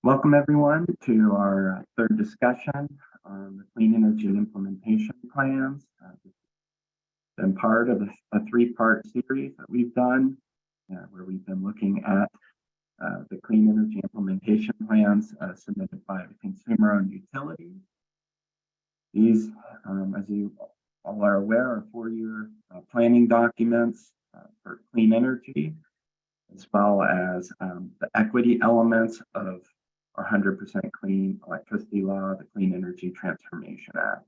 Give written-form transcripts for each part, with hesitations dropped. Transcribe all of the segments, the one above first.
Welcome everyone to our third discussion on the clean energy implementation plans. This has been part of a three-part series that we've done where we've been looking at the clean energy implementation plans submitted by the consumer-owned utilities. These, as you all are aware, are four-year planning documents for clean energy, as well as the equity elements of our 100% clean electricity law, the Clean Energy Transformation Act.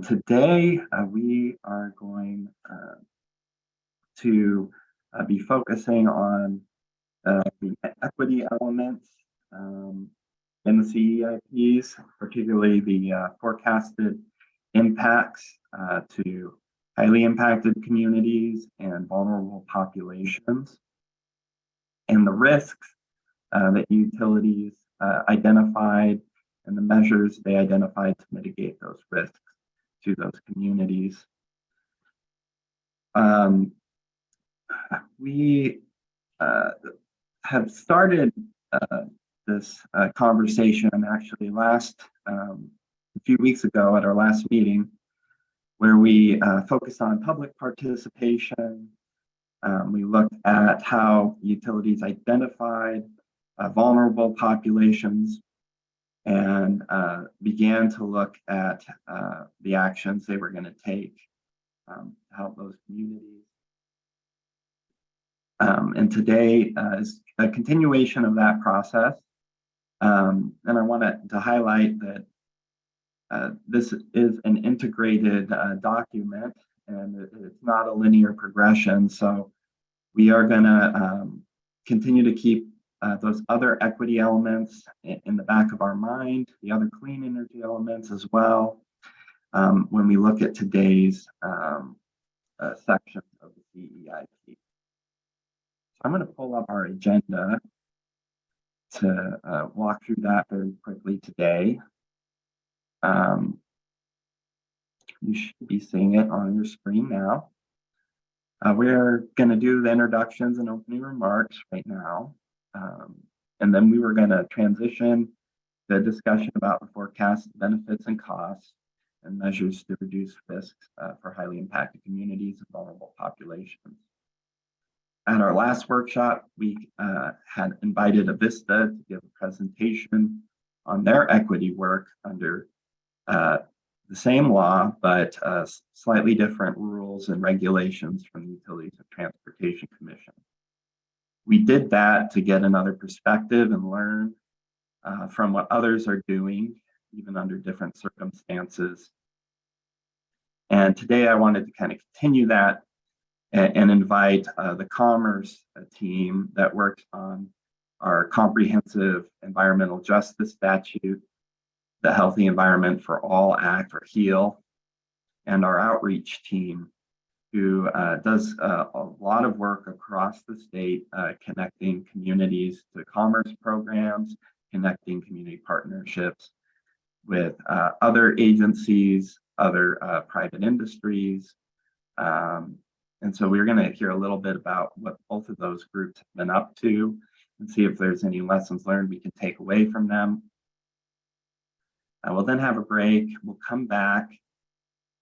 Today, we are going to be focusing on the equity elements in the CEIPs, particularly the forecasted impacts to highly impacted communities and vulnerable populations, and the risks that utilities identified and the measures they identified to mitigate those risks to those communities. We have started this conversation actually a few weeks ago at our last meeting, where we focused on public participation. We looked at how utilities identified vulnerable populations and began to look at the actions they were going to take to help those communities. And today is a continuation of that process. And I wanted to highlight that this is an integrated document, and it's not a linear progression. So we are going to continue to keep those other equity elements in the back of our mind, the other clean energy elements as well, when we look at today's section of the CEIP. So I'm going to pull up our agenda to walk through that very quickly today. You should be seeing it on your screen now. We're going to do the introductions and opening remarks right now. And then we were going to transition the discussion about the forecast benefits and costs and measures to reduce risks for highly impacted communities and vulnerable populations. At our last workshop, we had invited Avista to give a presentation on their equity work under the same law, but slightly different rules and regulations from the Utilities and Transportation Commission. We did that to get another perspective and learn from what others are doing, even under different circumstances. And today I wanted to kind of continue that and invite the Commerce team that works on our comprehensive environmental justice statute, the Healthy Environment for All Act, or HEAL, and our outreach team, who does a lot of work across the state, connecting communities to commerce programs, connecting community partnerships with other agencies, other private industries. And so we're going to hear a little bit about what both of those groups have been up to and see if there's any lessons learned we can take away from them. We'll then have a break. We'll come back.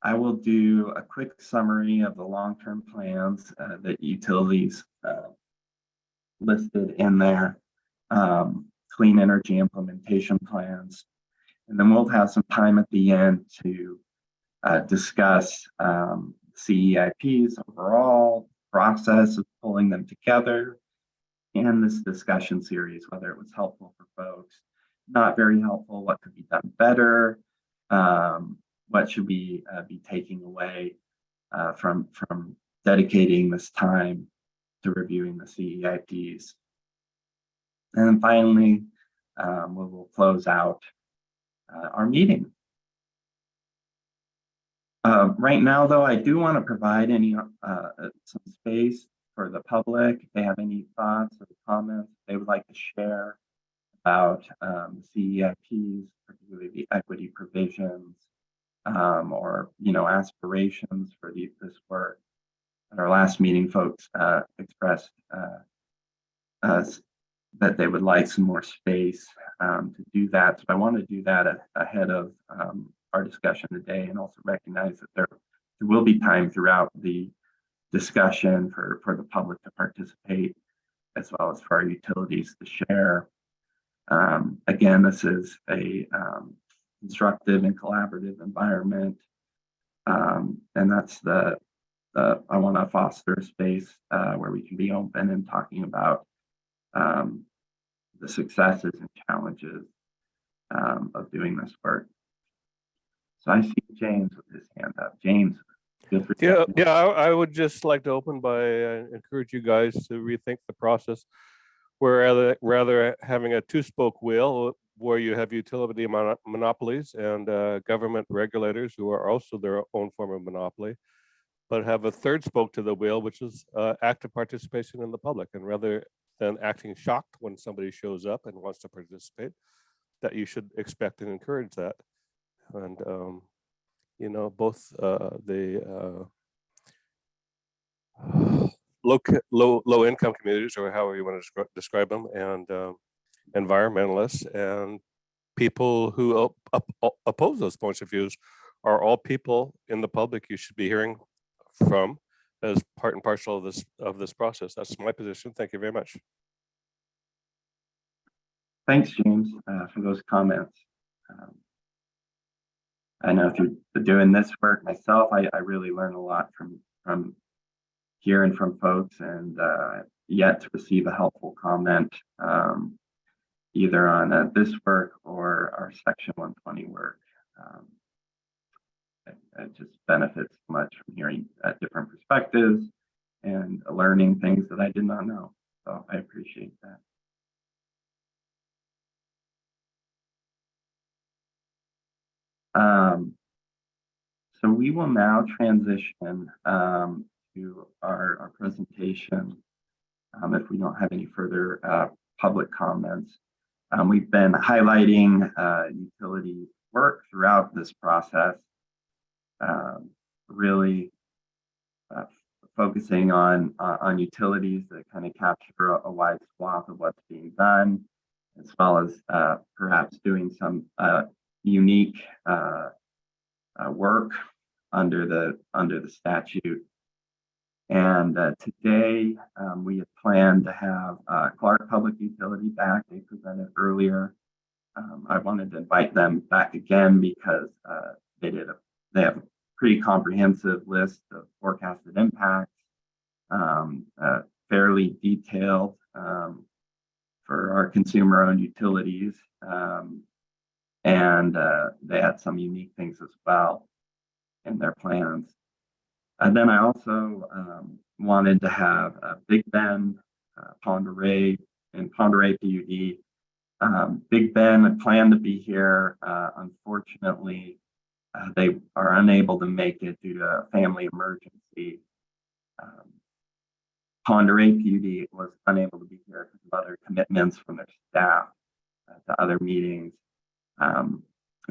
I will do a quick summary of the long-term plans that utilities listed in their clean energy implementation plans. And then we'll have some time at the end to discuss CEIPs overall, process of pulling them together, and this discussion series, whether it was helpful for folks, not very helpful, what could be done better, what should we be taking away from dedicating this time to reviewing the CEIPs. And then finally, we will close out our meeting. Right now, though, I do want to provide some space for the public if they have any thoughts or comments they would like to share about the CEIPs, particularly the equity provisions, or aspirations for this work. At our last meeting, folks expressed that they would like some more space to do that. So I want to do that ahead of our discussion today, and also recognize that there will be time throughout the discussion for the public to participate, as well as for our utilities to share. Again, this is a constructive and collaborative environment, and that's I want to foster a space where we can be open and talking about the successes and challenges of doing this work. So I see James with his hand up. James, feel free. Yeah. I would just like to open by encourage you guys to rethink the process, where rather having a two-spoke wheel where you have utility monopolies and government regulators who are also their own form of monopoly, but have a third spoke to the wheel, which is active participation in the public. And rather than acting shocked when somebody shows up and wants to participate, that you should expect and encourage that. And both the low income communities, or however you want to describe them, and environmentalists and people who oppose those points of views are all people in the public you should be hearing from as part and parcel of this process. That's my position. Thank you very much. Thanks, James, for those comments. I know through doing this work myself, I really learn a lot from hearing from folks, and yet to receive a helpful comment either on this work or our Section 120 work. It just benefits much from hearing different perspectives and learning things that I did not know. So I appreciate that. So we will now transition to our presentation. If we don't have any further public comments, we've been highlighting utility work throughout this process, really focusing on utilities that kind of capture a wide swath of what's being done, as well as perhaps doing some unique work under the statute. And today we had planned to have Clark Public Utility back. They presented earlier. I wanted to invite them back again because they have a pretty comprehensive list of forecasted impacts, fairly detailed for our consumer-owned utilities, and they had some unique things as well in their plans. And then I also wanted to have Big Bend, Pend Oreille, and Pend Oreille PUD. Big Bend had planned to be here. Unfortunately, they are unable to make it due to a family emergency. Pend Oreille PUD was unable to be here because of other commitments from their staff to other meetings.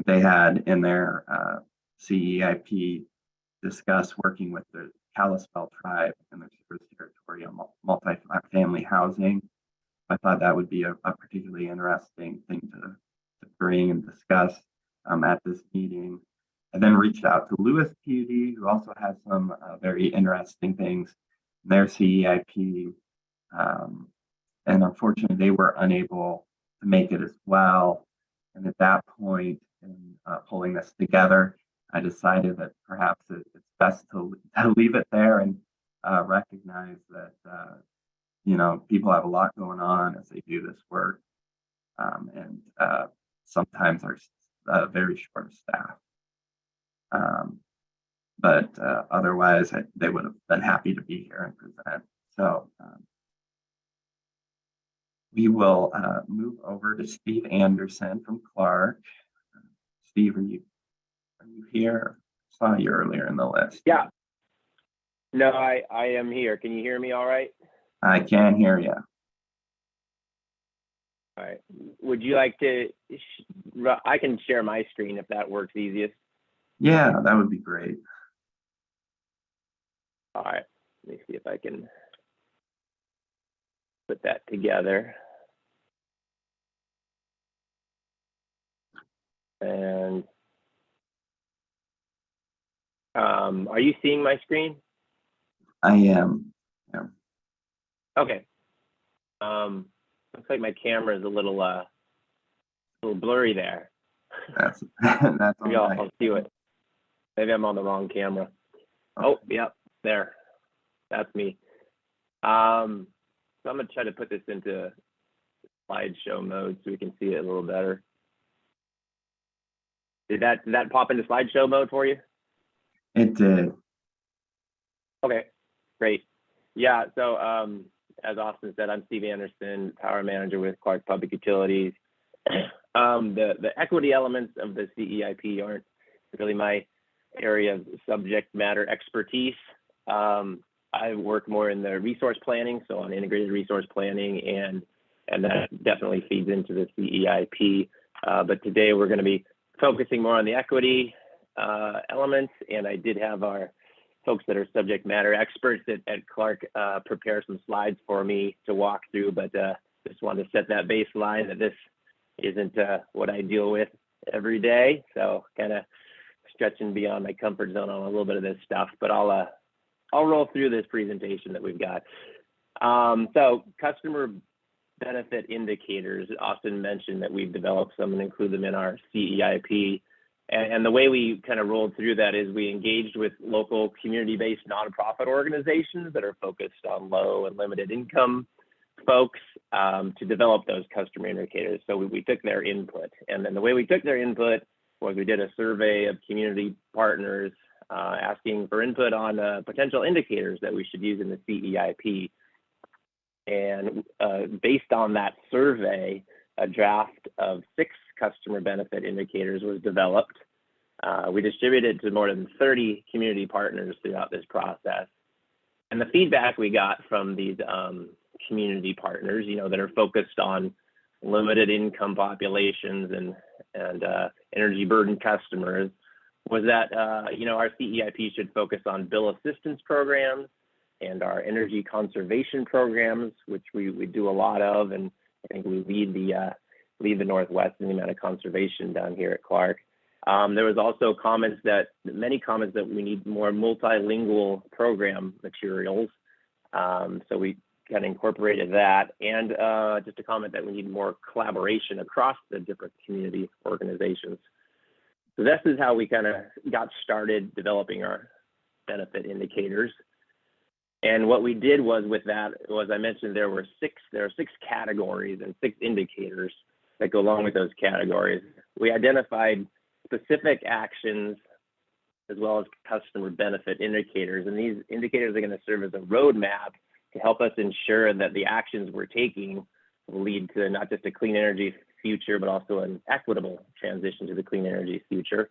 They had in their CEIP discuss working with the Kalispel tribe and their service territory on multi-family housing. I thought that would be a particularly interesting thing to bring and discuss at this meeting. And then reached out to Lewis PUD, who also has some very interesting things in their CEIP. And unfortunately, they were unable to make it as well. And at that point, in pulling this together, I decided that perhaps it's best to leave it there and recognize that people have a lot going on as they do this work, and sometimes are very short staff. But otherwise, they would have been happy to be here and present. So we will move over to Steve Anderson from Clark. Steve, are you here? I saw you earlier in the list. Yeah. No, I am here. Can you hear me all right? I can hear you. All right. Would you like to, I can share my screen if that works easiest. Yeah, that would be great. All right. Let me see if I can put that together. And are you seeing my screen? I am. Yeah. Okay. Looks like my camera is a little blurry there. That's that's all Maybe right. I'll see it. Maybe I'm on the wrong camera. Oh, yep, there. That's me. So I'm gonna try to put this into slideshow mode so we can see it a little better. Did that pop into slideshow mode for you? It did. Okay, great. Yeah, so as Austin said, I'm Steve Anderson, Power Manager with Clark Public Utilities. The equity elements of the CEIP aren't really my area of subject matter expertise. I work more in the resource planning, so on integrated resource planning, and that definitely feeds into the CEIP. But today we're going to be focusing more on the equity elements, and I did have our folks that are subject matter experts at Clark prepare some slides for me to walk through, but just wanted to set that baseline that this isn't what I deal with every day. So kind of stretching beyond my comfort zone on a little bit of this stuff, but I'll roll through this presentation that we've got. So customer benefit indicators, Austin mentioned that we've developed some and include them in our CEIP. And the way we kind of rolled through that is we engaged with local community-based nonprofit organizations that are focused on low and limited income folks to develop those customer indicators. So we took their input. And then the way we took their input was we did a survey of community partners asking for input on potential indicators that we should use in the CEIP. And based on that survey, a draft of 6 customer benefit indicators was developed. We distributed to more than 30 community partners throughout this process. And the feedback we got from these community partners, that are focused on limited income populations and energy burden customers, was that our CEIP should focus on bill assistance programs and our energy conservation programs, which we do a lot of, and I think we lead the Northwest in the amount of conservation down here at Clark. There was also many comments that we need more multilingual program materials. So we kind of incorporated that, and just a comment that we need more collaboration across the different community organizations. So this is how we kind of got started developing our benefit indicators. And what we did was with that was I mentioned there are 6 categories and 6 indicators that go along with those categories. We identified specific actions as well as customer benefit indicators. And these indicators are going to serve as a roadmap to help us ensure that the actions we're taking will lead to not just a clean energy future, but also an equitable transition to the clean energy future.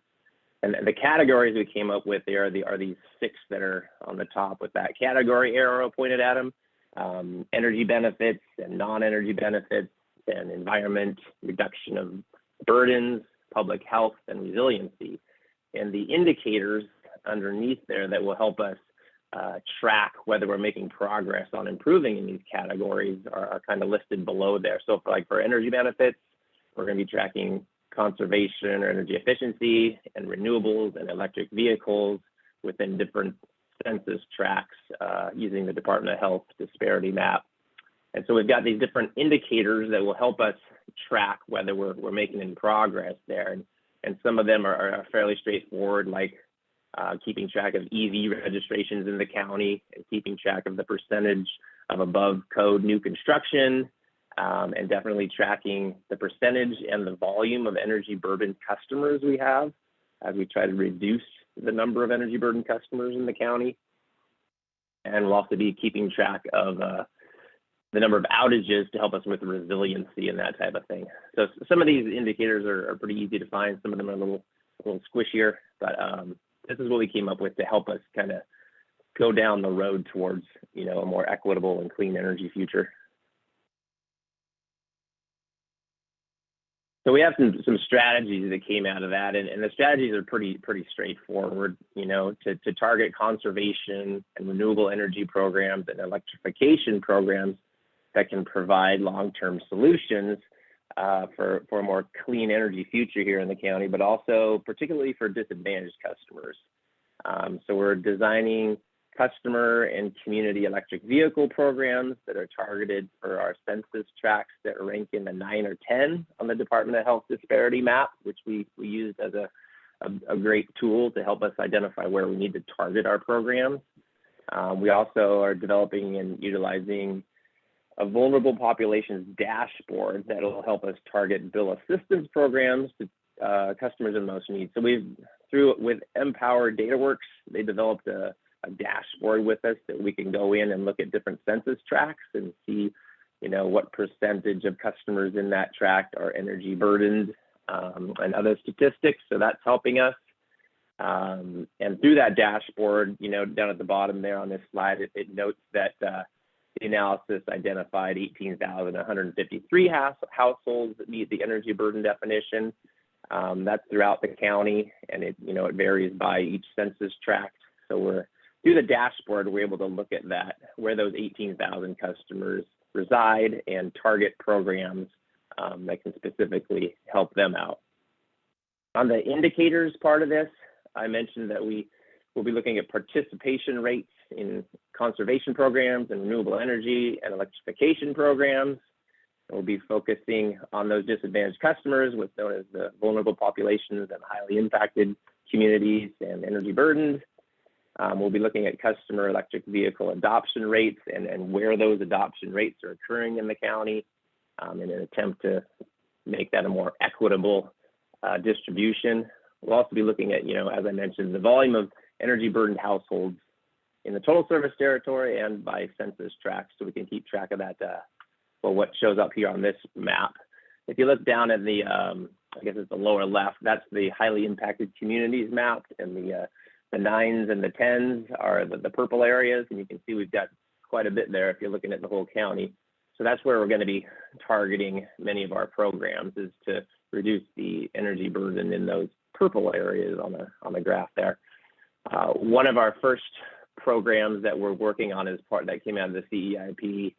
And the categories we came up with there are these 6 that are on the top with that category arrow pointed at them: energy benefits and non-energy benefits, and environment, reduction of burdens, public health, and resiliency. And the indicators underneath there that will help us track whether we're making progress on improving in these categories are kind of listed below there. So for energy benefits, we're going to be tracking conservation or energy efficiency and renewables and electric vehicles within different census tracts using the Department of Health disparity map. And so we've got these different indicators that will help us track whether we're making any progress there. And some of them are fairly straightforward, like keeping track of EV registrations in the county and keeping track of the percentage of above code new construction, and definitely tracking the percentage and the volume of energy burden customers we have as we try to reduce the number of energy burden customers in the county. And we'll also be keeping track of the number of outages to help us with resiliency and that type of thing. So some of these indicators are pretty easy to find. Some of them are a little squishier, but this is what we came up with to help us kind of go down the road towards, a more equitable and clean energy future. So we have some strategies that came out of that, and the strategies are pretty straightforward, to target conservation and renewable energy programs and electrification programs that can provide long-term solutions for a more clean energy future here in the county, but also particularly for disadvantaged customers. So we're designing customer and community electric vehicle programs that are targeted for our census tracts that rank in the 9 or 10 on the Department of Health disparity map, which we used as a great tool to help us identify where we need to target our programs. We also are developing and utilizing a vulnerable populations dashboard that will help us target bill assistance programs to customers in most need. So with Empower DataWorks, they developed a dashboard with us that we can go in and look at different census tracts and see, what percentage of customers in that tract are energy burdened, and other statistics. So that's helping us. And through that dashboard, down at the bottom there on this slide, it notes that the analysis identified 18,153 households that meet the energy burden definition. That's throughout the county, and it varies by each census tract. So through the dashboard, we're able to look at that, where those 18,000 customers reside, and target programs that can specifically help them out. On the indicators part of this, I mentioned that we will be looking at participation rates in conservation programs and renewable energy and electrification programs. We'll be focusing on those disadvantaged customers, what's known as the vulnerable populations and highly impacted communities and energy burdened. We'll be looking at customer electric vehicle adoption rates and where those adoption rates are occurring in the county, in an attempt to make that a more equitable distribution. We'll also be looking at, as I mentioned, the volume of energy burdened households in the total service territory and by census tract, so we can keep track of that, what shows up here on this map. If you look down at the, I guess it's the lower left, that's the highly impacted communities map, and the 9s and the 10s are the purple areas, and you can see we've got quite a bit there if you're looking at the whole county. So that's where we're going to be targeting many of our programs, is to reduce the energy burden in those purple areas on the graph there. One of our first programs that we're working on as part that came out of the CEIP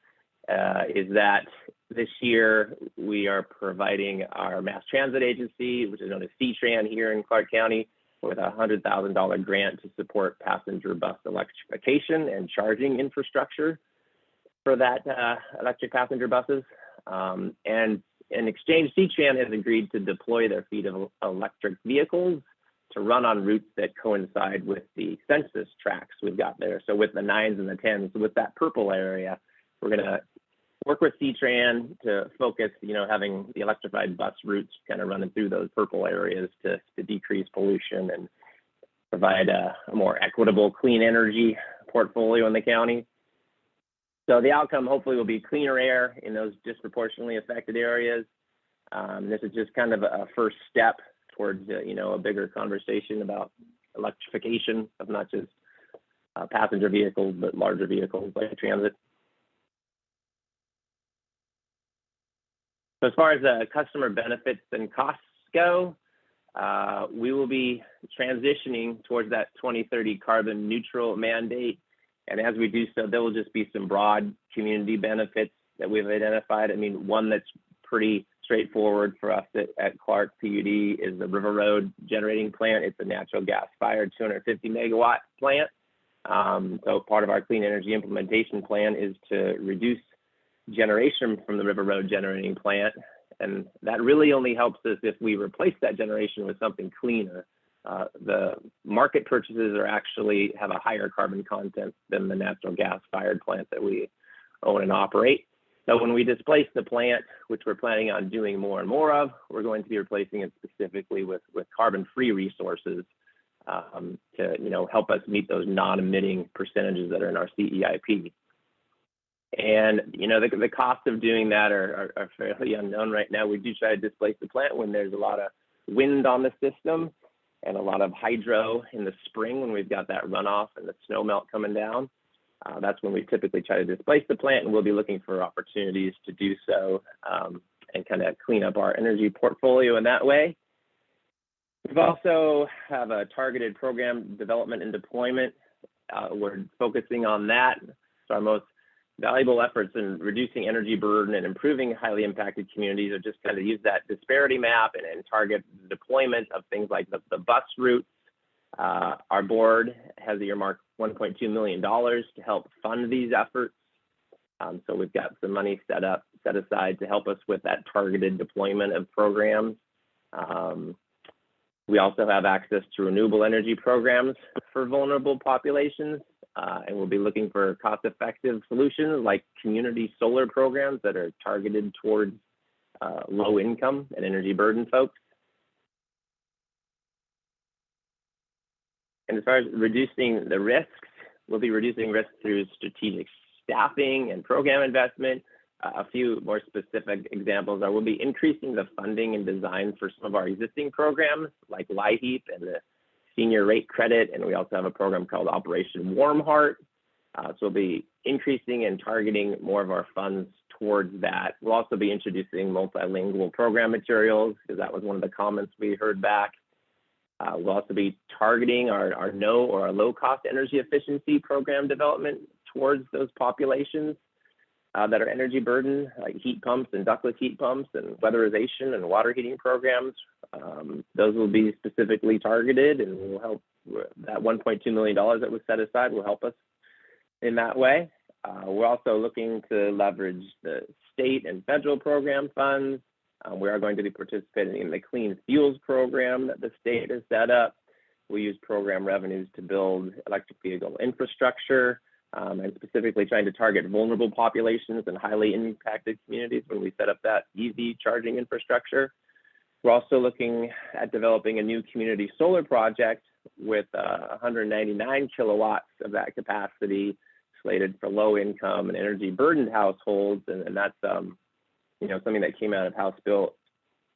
is that this year we are providing our mass transit agency, which is known as CTRAN here in Clark County, with a $100,000 grant to support passenger bus electrification and charging infrastructure for that electric passenger buses. And in exchange, CTRAN has agreed to deploy their fleet of electric vehicles to run on routes that coincide with the census tracts we've got there. So with the 9s and the 10s, with that purple area, we're going to work with CTRAN to focus, having the electrified bus routes kind of running through those purple areas to decrease pollution and provide a more equitable clean energy portfolio in the county. So the outcome hopefully will be cleaner air in those disproportionately affected areas. This is just kind of a first step towards a bigger conversation about electrification of not just passenger vehicles, but larger vehicles like transit. So as far as customer benefits and costs go, we will be transitioning towards that 2030 carbon neutral mandate. And as we do so, there will just be some broad community benefits that we've identified. I mean, one that's pretty straightforward for us at Clark PUD is the River Road generating plant. It's a natural gas fired 250 megawatt plant. So part of our clean energy implementation plan is to reduce generation from the River Road generating plant. And that really only helps us if we replace that generation with something cleaner. The market purchases actually have a higher carbon content than the natural gas fired plant that we own and operate. So when we displace the plant, which we're planning on doing more and more of, we're going to be replacing it specifically with carbon-free resources to help us meet those non-emitting percentages that are in our CEIP. And the cost of doing that are fairly unknown right now. We do try to displace the plant when there's a lot of wind on the system and a lot of hydro in the spring when we've got that runoff and the snow melt coming down. That's when we typically try to displace the plant, and we'll be looking for opportunities to do so and kind of clean up our energy portfolio in that way. We've also have a targeted program development and deployment. We're focusing on that. So our most valuable efforts in reducing energy burden and improving highly impacted communities are just kind of use that disparity map and target deployment of things like the bus routes. Our board has earmarked $1.2 million to help fund these efforts. So we've got some money set aside to help us with that targeted deployment of programs. We also have access to renewable energy programs for vulnerable populations, and we'll be looking for cost-effective solutions like community solar programs that are targeted towards low income and energy burden folks. And as far as reducing the risks, we'll be reducing risks through strategic staffing and program investment. A few more specific examples are we'll be increasing the funding and design for some of our existing programs like CEIP and the Senior Rate Credit, and we also have a program called Operation Warm Heart. So we'll be increasing and targeting more of our funds towards that. We'll also be introducing multilingual program materials because that was one of the comments we heard back. We'll also be targeting our no or our low cost energy efficiency program development towards those populations that are energy burdened, like heat pumps and ductless heat pumps and weatherization and water heating programs. Those will be specifically targeted and will help. That $1.2 million that was set aside will help us in that way. We're also looking to leverage the state and federal program funds. We are going to be participating in the Clean Fuels program that the state has set up. We use program revenues to build electric vehicle infrastructure, and specifically trying to target vulnerable populations and highly impacted communities when we set up that EV charging infrastructure. We're also looking at developing a new community solar project with 199 kilowatts of that capacity slated for low income and energy burdened households. And that's something that came out of House Bill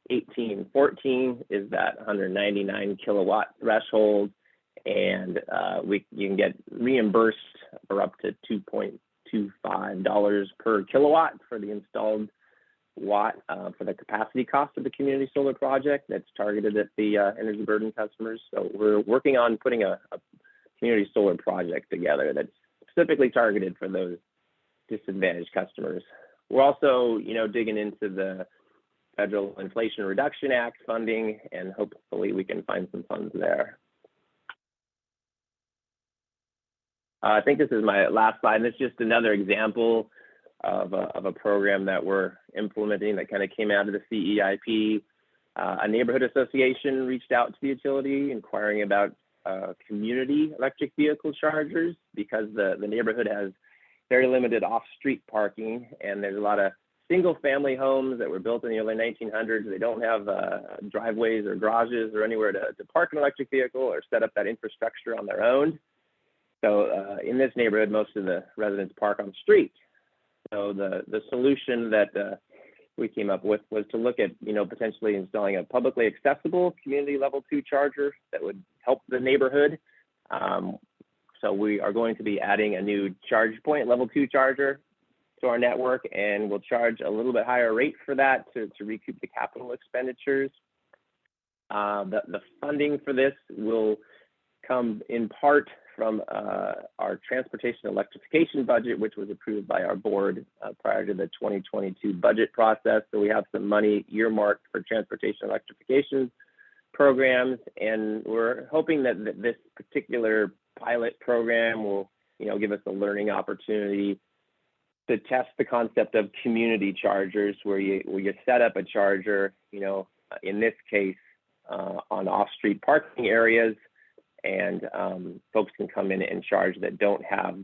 1814 is that 199 kilowatt threshold. And you can get reimbursed for up to $2.25 per kilowatt for the installed watt for the capacity cost of the community solar project that's targeted at the energy burden customers. So we're working on putting a community solar project together that's specifically targeted for those disadvantaged customers. We're also, digging into the Federal Inflation Reduction Act funding, and hopefully we can find some funds there. I think this is my last slide, and it's just another example of a program that we're implementing that kind of came out of the CEIP. A neighborhood association reached out to the utility inquiring about community electric vehicle chargers because the neighborhood has very limited off-street parking, and there's a lot of single-family homes that were built in the early 1900s. They don't have driveways or garages or anywhere to park an electric vehicle or set up that infrastructure on their own. So in this neighborhood, most of the residents park on the street. So the solution that we came up with was to look at, potentially installing a publicly accessible community level 2 charger that would help the neighborhood. So we are going to be adding a new charge point level 2 charger to our network, and we'll charge a little bit higher rate for that to recoup the capital expenditures. The funding for this will come in part from our transportation electrification budget, which was approved by our board prior to the 2022 budget process. So we have some money earmarked for transportation electrification programs, and we're hoping that this particular pilot program will, give us a learning opportunity to test the concept of community chargers, where you set up a charger, in this case, on off-street parking areas, and folks can come in and charge that don't have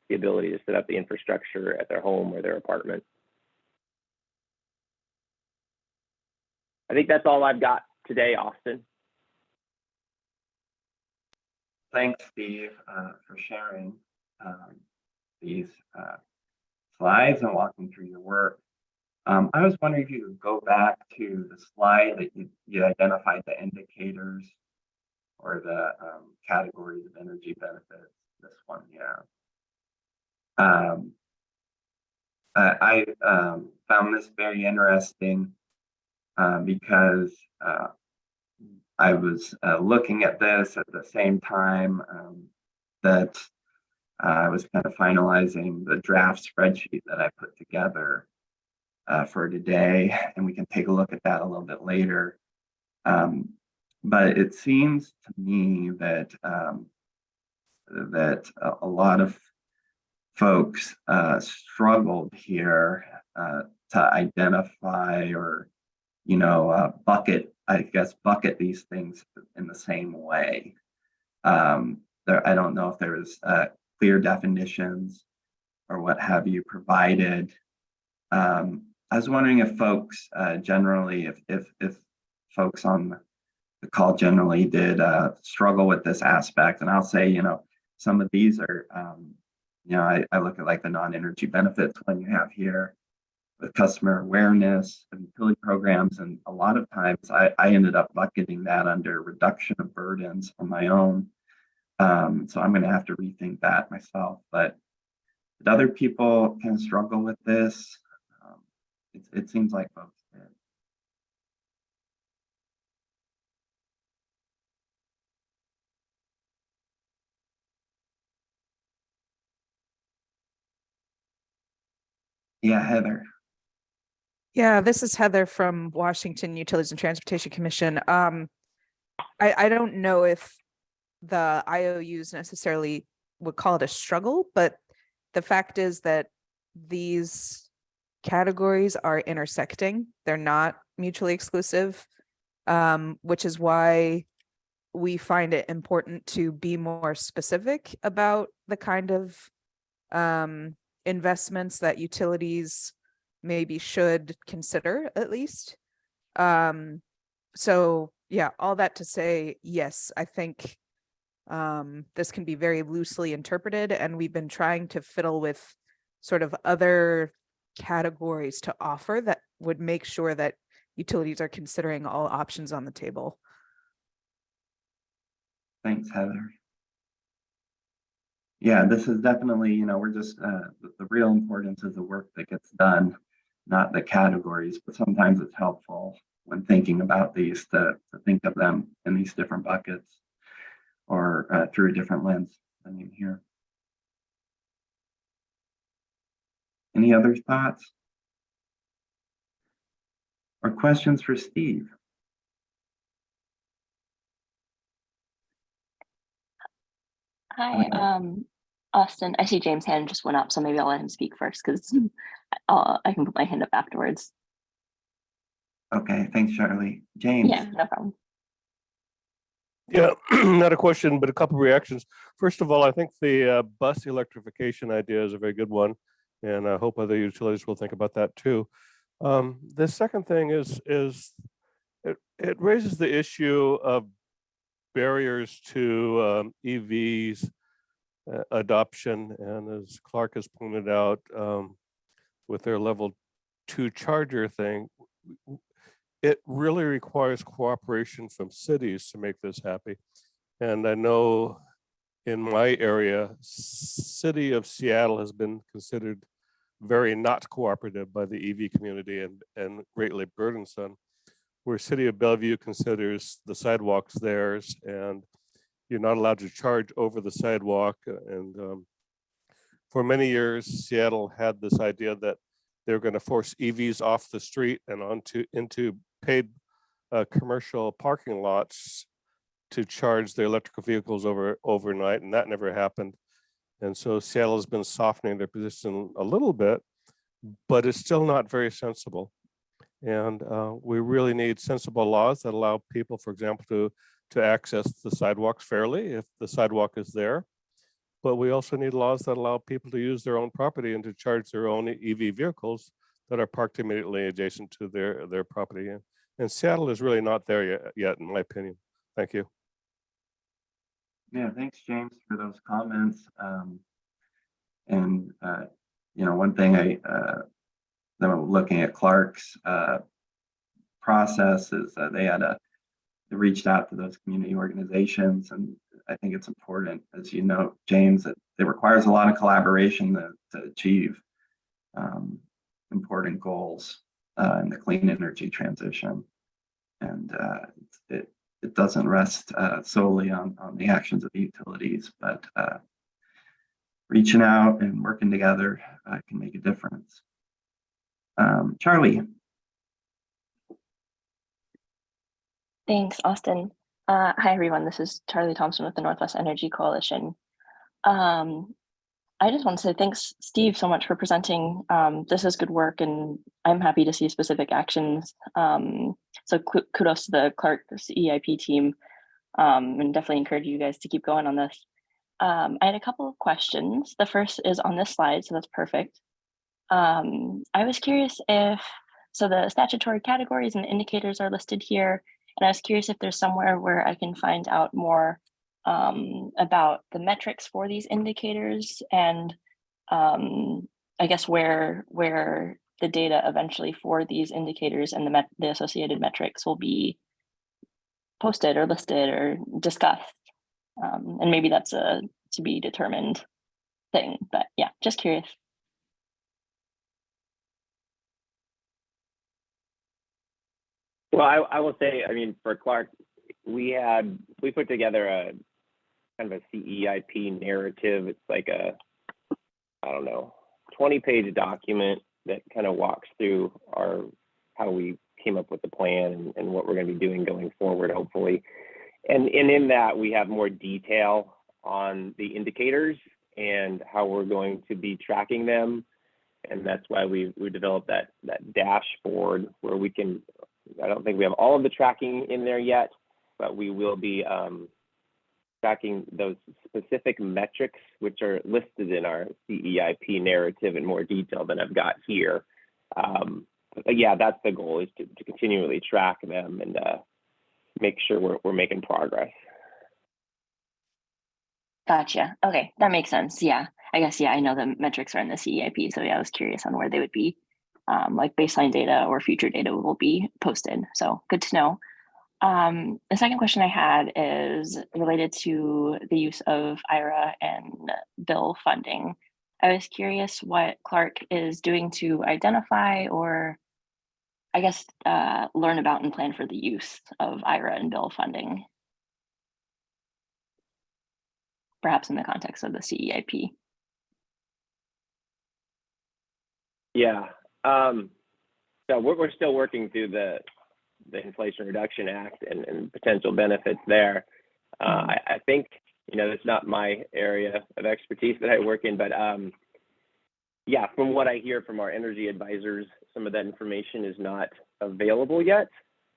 the ability to set up the infrastructure at their home or their apartment. I think that's all I've got today, Austin. Thanks, Steve, for sharing these slides and walking through your work. I was wondering if you could go back to the slide that you identified the indicators or the categories of energy benefits, this one here. I found this very interesting because I was looking at this at the same time that I was kind of finalizing the draft spreadsheet that I put together for today, and we can take a look at that a little bit later. But it seems to me that a lot of folks struggled here to identify or bucket these things in the same way. I don't know if there was clear definitions or what have you provided. I was wondering if folks generally, if folks on the call generally did struggle with this aspect. And I'll say, some of these are, I look at like the non-energy benefits one you have here with customer awareness of utility programs. And a lot of times I ended up bucketing that under reduction of burdens on my own. So I'm going to have to rethink that myself. But did other people kind of struggle with this? It seems like folks did. Yeah, Heather. Yeah, this is Heather from Washington Utilities and Transportation Commission. I don't know if the IOUs necessarily would call it a struggle, but the fact is that these categories are intersecting. They're not mutually exclusive, which is why we find it important to be more specific about the kind of investments that utilities maybe should consider at least. So yeah, all that to say, yes, I think this can be very loosely interpreted, and we've been trying to fiddle with sort of other categories to offer that would make sure that utilities are considering all options on the table. Thanks, Heather. Yeah, this is definitely, we're just, the real importance is the work that gets done, not the categories, but sometimes it's helpful when thinking about these to think of them in these different buckets or through a different lens. I mean, here. Any other thoughts or questions for Steve? Hi, Austin. I see James' hand just went up, so maybe I'll let him speak first because I can put my hand up afterwards. Okay, thanks, Charlie. James. Yeah, no problem. Yeah, not a question, but a couple of reactions. First of all, I think the bus electrification idea is a very good one, and I hope other utilities will think about that too. The second thing is it raises the issue of barriers to EVs adoption, and as Clark has pointed out, with their level 2 charger thing, it really requires cooperation from cities to make this happy. And I know in my area, city of Seattle has been considered very not cooperative by the EV community and greatly burdensome, where city of Bellevue considers the sidewalks theirs and you're not allowed to charge over the sidewalk. And for many years, Seattle had this idea that they're going to force EVs off the street and into paid commercial parking lots to charge their electrical vehicles overnight, and that never happened. And so Seattle has been softening their position a little bit, but it's still not very sensible. And we really need sensible laws that allow people, for example, to access the sidewalks fairly if the sidewalk is there. But we also need laws that allow people to use their own property and to charge their own EV vehicles that are parked immediately adjacent to their property. And Seattle is really not there yet, in my opinion. Thank you. Yeah, thanks, James, for those comments. One thing looking at Clark's process is they they reached out to those community organizations, and I think it's important, as you know, James, that it requires a lot of collaboration to achieve important goals in the clean energy transition. And it doesn't rest solely on the actions of the utilities, but reaching out and working together can make a difference. Charlie. Thanks, Austin. Hi, everyone. This is Charlie Thompson with the Northwest Energy Coalition. I just want to say thanks, Steve, so much for presenting. This is good work, and I'm happy to see specific actions. So kudos to the Clark CEIP team, and definitely encourage you guys to keep going on this. I had a couple of questions. The first is on this slide, so that's perfect. I was curious so the statutory categories and indicators are listed here, and I was curious if there's somewhere where I can find out more about the metrics for these indicators, and I guess where the data eventually for these indicators and the associated metrics will be posted or listed or discussed. And maybe that's a to be determined thing, but yeah, just curious. Well, I will say, I mean, for Clark, we put together a kind of a CEIP narrative. It's like a, I don't know, 20-page document that kind of walks through how we came up with the plan and what we're going to be doing going forward, hopefully. And in that, we have more detail on the indicators and how we're going to be tracking them. And that's why we developed that dashboard where we can, I don't think we have all of the tracking in there yet, but we will be tracking those specific metrics, which are listed in our CEIP narrative in more detail than I've got here. But yeah, that's the goal, is to continually track them and make sure we're making progress. Gotcha. Okay, that makes sense. Yeah, I guess, yeah, I know the metrics are in the CEIP, so yeah, I was curious on where they would be, like baseline data or future data will be posted. So good to know. The second question I had is related to the use of IRA and bill funding. I was curious what Clark is doing to identify, or I guess learn about and plan for the use of IRA and bill funding, perhaps in the context of the CEIP. Yeah, so we're still working through the Inflation Reduction Act and potential benefits there. I think, you know, it's not my area of expertise that I work in, but yeah, from what I hear from our energy advisors, some of that information is not available yet,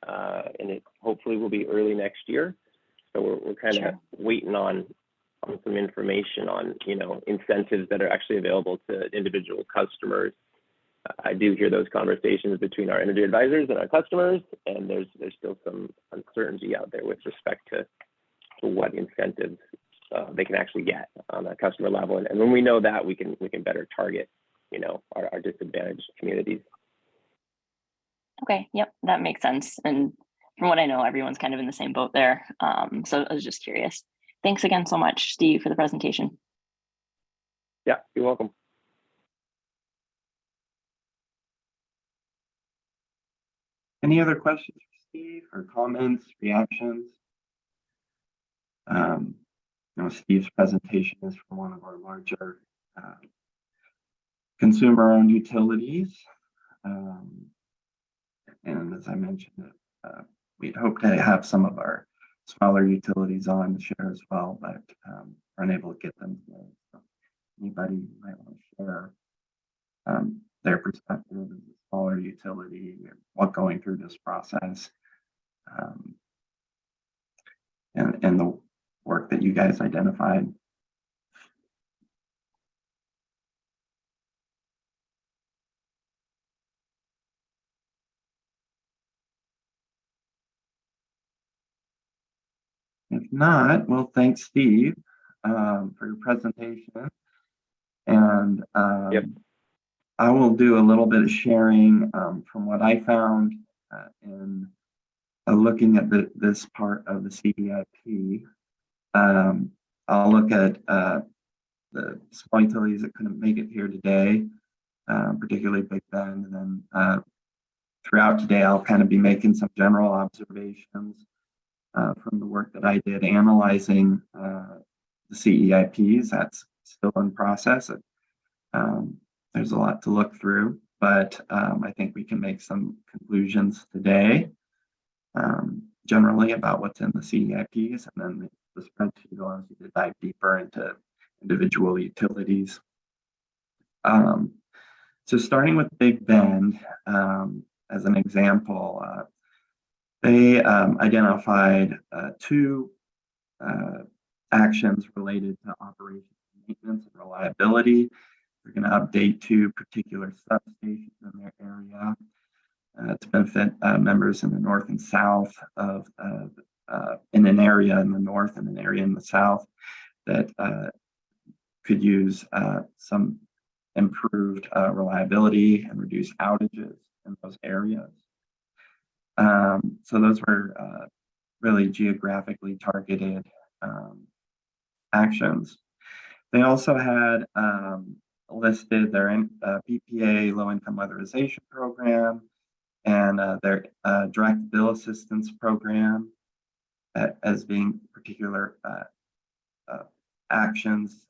and it hopefully will be early next year. So we're kind of waiting on some information on, you know, incentives that are actually available to individual customers. I do hear those conversations between our energy advisors and our customers, and there's still some uncertainty out there with respect to what incentives they can actually get on a customer level. And when we know that, we can better target, you know, our disadvantaged communities. Okay, yep, that makes sense. And from what I know, everyone's kind of in the same boat there. So I was just curious. Thanks again so much, Steve, for the presentation. Yeah, you're welcome. Any other questions for Steve, or comments, reactions? You know, Steve's presentation is from one of our larger consumer-owned utilities. And as I mentioned, we'd hope to have some of our smaller utilities on to share as well, but are unable to get them today. So anybody might want to share their perspective as a smaller utility, what going through this process, and the work that you guys identified. If not, well, thanks, Steve, for your presentation. And Yep. I will do a little bit of sharing from what I found in looking at this part of the CEIP. I'll look at the small utilities that couldn't make it here today, particularly Big Bend, and then throughout today, I'll kind of be making some general observations from the work that I did analyzing the CEIPs. That's still in process. There's a lot to look through, but I think we can make some conclusions today, generally about what's in the CEIPs, and then the spreadsheet allows you to dive deeper into individual utilities. So starting with Big Bend, as an example, they identified two actions related to operations, maintenance, and reliability. They're going to update two particular substations in their area to benefit members in the north and south of in an area in the north and an area in the south that could use some improved reliability and reduce outages in those areas. So those were really geographically targeted actions. They also had listed their BPA low-income weatherization program and their direct bill assistance program as being particular actions,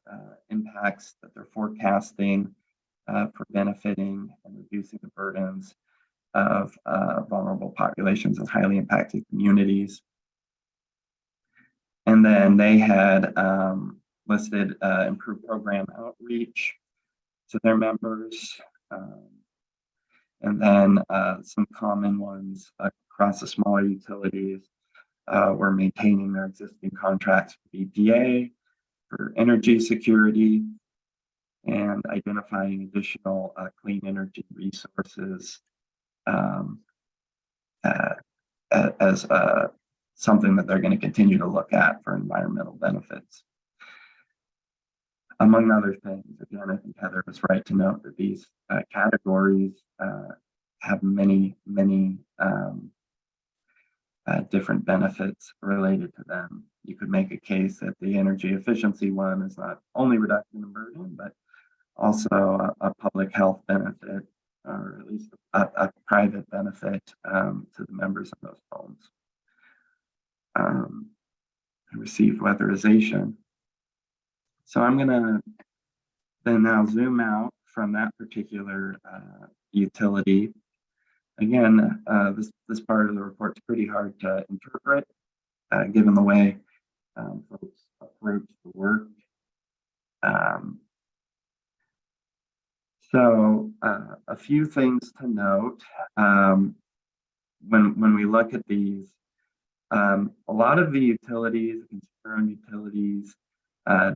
impacts that they're forecasting for benefiting and reducing the burdens of vulnerable populations and highly impacted communities. And then they had listed improved program outreach to their members. And then some common ones across the smaller utilities were maintaining their existing contracts for BPA, for energy security, and identifying additional clean energy resources as something that they're going to continue to look at for environmental benefits. Among other things, again, I think Heather was right to note that these categories have many different benefits related to them. You could make a case that the energy efficiency one is not only reduction in burden, but also a public health benefit, or at least a private benefit to the members of those homes. Received weatherization. So I'm going to then now zoom out from that particular utility. Again, this part of the report is pretty hard to interpret, given the way folks approach the work. So a few things to note when we look at these. A lot of the utilities, concerned utilities,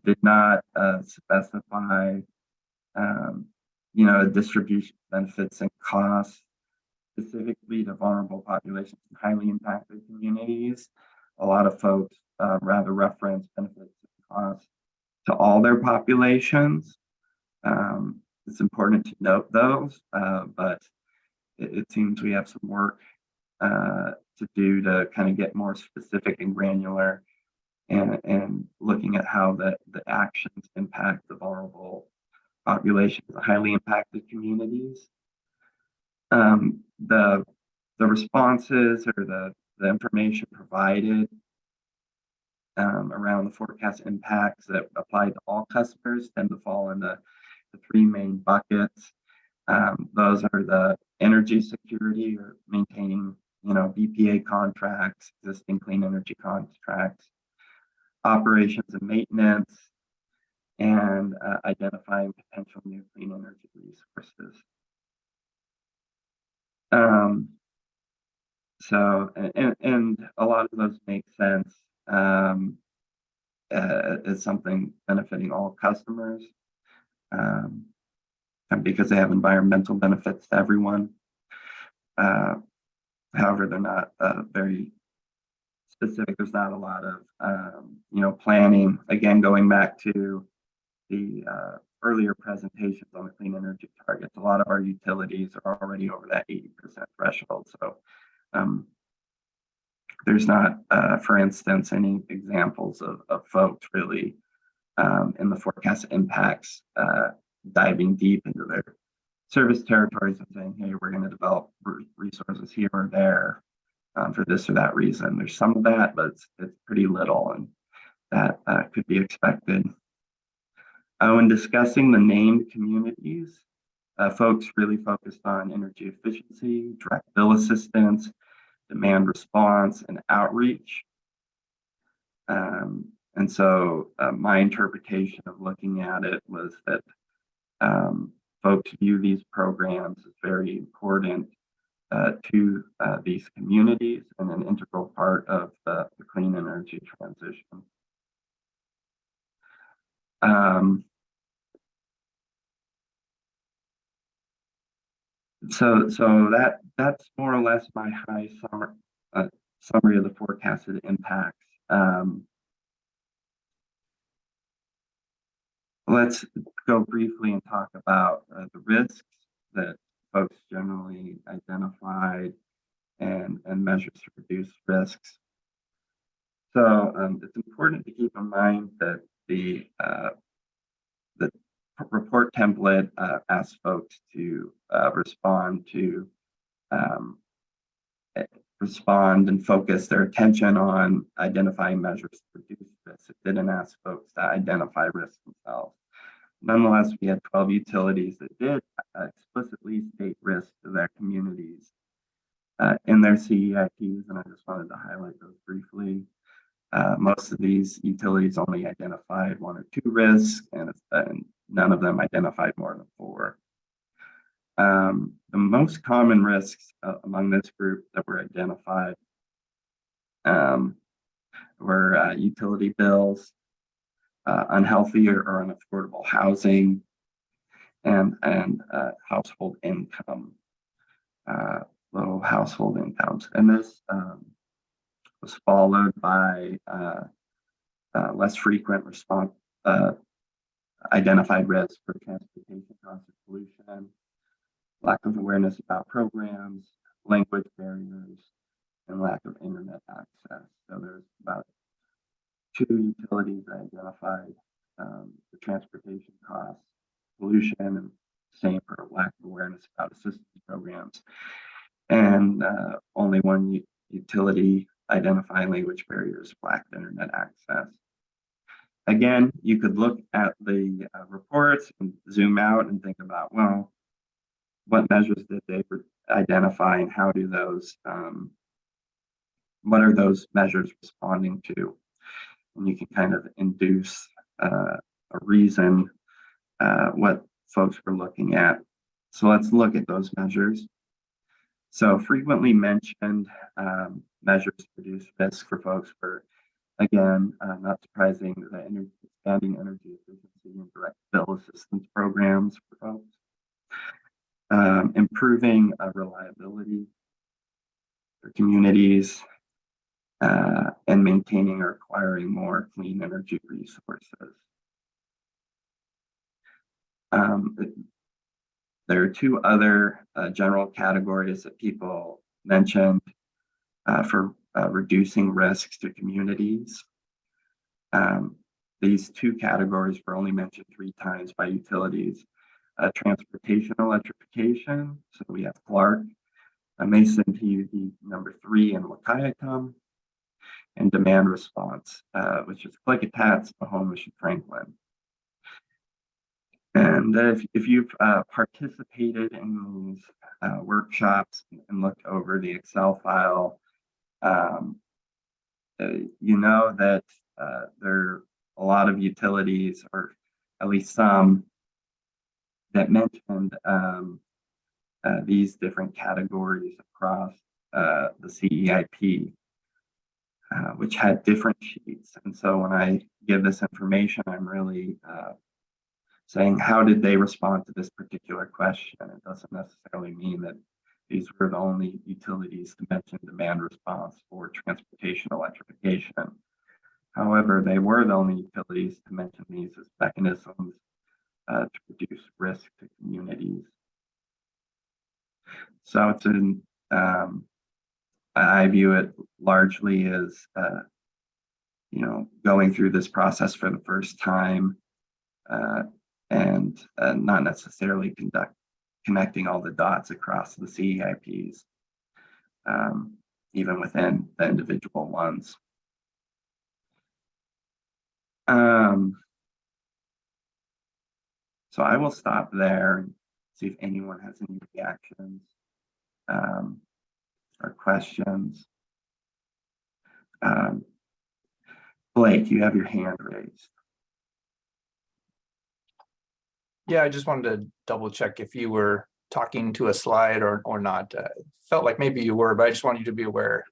did not specify, distribution benefits and costs specifically to vulnerable populations and highly impacted communities. A lot of folks rather reference benefits and costs to all their populations. It's important to note those, but it seems we have some work to do to kind of get more specific and granular and looking at how the actions impact the vulnerable populations, the highly impacted communities. The responses or the information provided around the forecast impacts that apply to all customers tend to fall into the three main buckets. Those are the energy security, or maintaining, BPA contracts, existing clean energy contracts, operations and maintenance, and identifying potential new clean energy resources. So, and a lot of those make sense as something benefiting all customers, because they have environmental benefits to everyone. However, they're not very specific. There's not a lot of, planning. Again, going back to the earlier presentations on the clean energy targets, a lot of our utilities are already over that 80% threshold. So there's not, for instance, any examples of folks really in the forecast impacts diving deep into their service territories and saying, hey, we're going to develop resources here or there for this or that reason. There's some of that, but it's pretty little, and that could be expected. When discussing the named communities, folks really focused on energy efficiency, direct bill assistance, demand response, and outreach. And so my interpretation of looking at it was that folks view these programs as very important to these communities and an integral part of the clean energy transition. So that's more or less my high summary of the forecasted impacts. Let's go briefly and talk about the risks that folks generally identified and measures to reduce risks. So it's important to keep in mind that the report template asks folks to respond and focus their attention on identifying measures to reduce risks. It didn't ask folks to identify risks themselves. Nonetheless, we had 12 utilities that did explicitly state risks to their communities in their CEIPs, and I just wanted to highlight those briefly. Most of these utilities only identified 1 or 2 risks, and none of them identified more than 4. The most common risks among this group that were identified were utility bills, unhealthy or unaffordable housing, and household income, low household incomes. And this was followed by less frequent response, identified risks for transportation costs and pollution, lack of awareness about programs, language barriers, and lack of internet access. So there's about 2 utilities that identified the transportation costs, pollution, and same for lack of awareness about assistance programs. And only 1 utility identifying language barriers, lacked internet access. Again, you could look at the reports and zoom out and think about, well, what measures did they identify and how do those, what are those measures responding to? And you can kind of induce a reason what folks were looking at. So let's look at those measures. So frequently mentioned measures to reduce risk for folks were, again, not surprising, the expanding energy efficiency and direct bill assistance programs for folks. Improving reliability for communities, and maintaining or acquiring more clean energy resources. There are 2 other general categories that people mentioned for reducing risks to communities. These 2 categories were only mentioned 3 times by utilities. Transportation electrification, so we have Clark, Mason PUD number 3 in Wakayakum, and demand response, which is Klickitat, Snohomish, and Franklin. And if you've participated in these workshops and looked over the Excel file, you know that there are a lot of utilities, or at least some, that mentioned these different categories across the CEIP, which had different sheets. And so when I give this information, I'm really saying, how did they respond to this particular question? It doesn't necessarily mean that these were the only utilities to mention demand response or transportation electrification. However, they were the only utilities to mention these as mechanisms to reduce risk to communities. So it's I view it largely as going through this process for the first time, and not necessarily connecting all the dots across the CEIPs, even within the individual ones. So I will stop there and see if anyone has any reactions or questions. Blake, you have your hand raised. Yeah, I just wanted to double check if you were talking to a slide or not. Felt like maybe you were, but I just wanted you to be aware.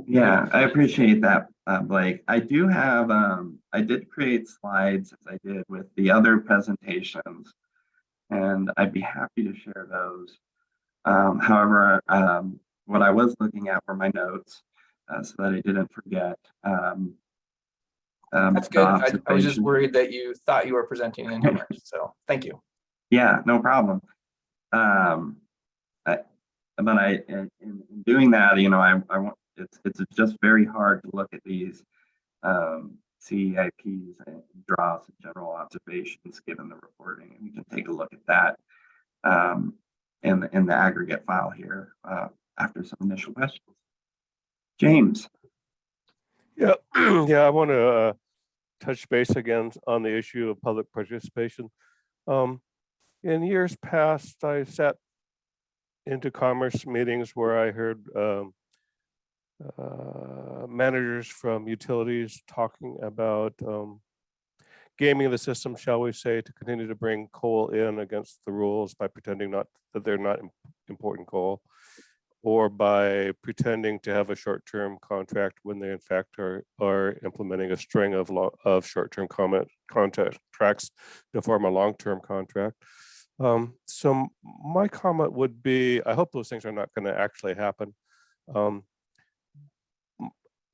Yeah, I appreciate that, Blake. I do have, I did create slides as I did with the other presentations, and I'd be happy to share those. However, what I was looking at were my notes so that I didn't forget. That's good. I was just worried that you thought you were presenting and you weren't. So thank you. Yeah, no problem. In doing that, you know, I want it's just very hard to look at these CEIPs and draw some general observations given the reporting, and we can take a look at that in the aggregate file here after some initial questions. James. Yeah, yeah, I want to touch base again on the issue of public participation. In years past, I sat into commerce meetings where I heard managers from utilities talking about gaming the system, shall we say, to continue to bring coal in against the rules by pretending that they're not important coal, or by pretending to have a short-term contract when they in fact are implementing a string of short-term contracts to form a long-term contract. So my comment would be, I hope those things are not going to actually happen.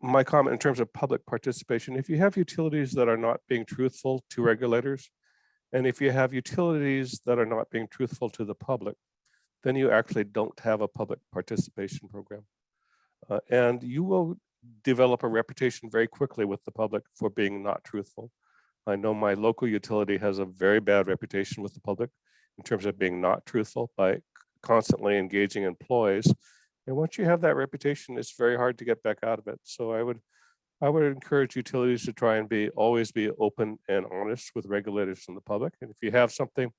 My comment in terms of public participation, if you have utilities that are not being truthful to regulators, and if you have utilities that are not being truthful to the public, then you actually don't have a public participation program. And you will develop a reputation very quickly with the public for being not truthful. I know my local utility has a very bad reputation with the public in terms of being not truthful by constantly engaging employees. And once you have that reputation, it's very hard to get back out of it. So I would encourage utilities to try and always be open and honest with regulators and the public. And if you have something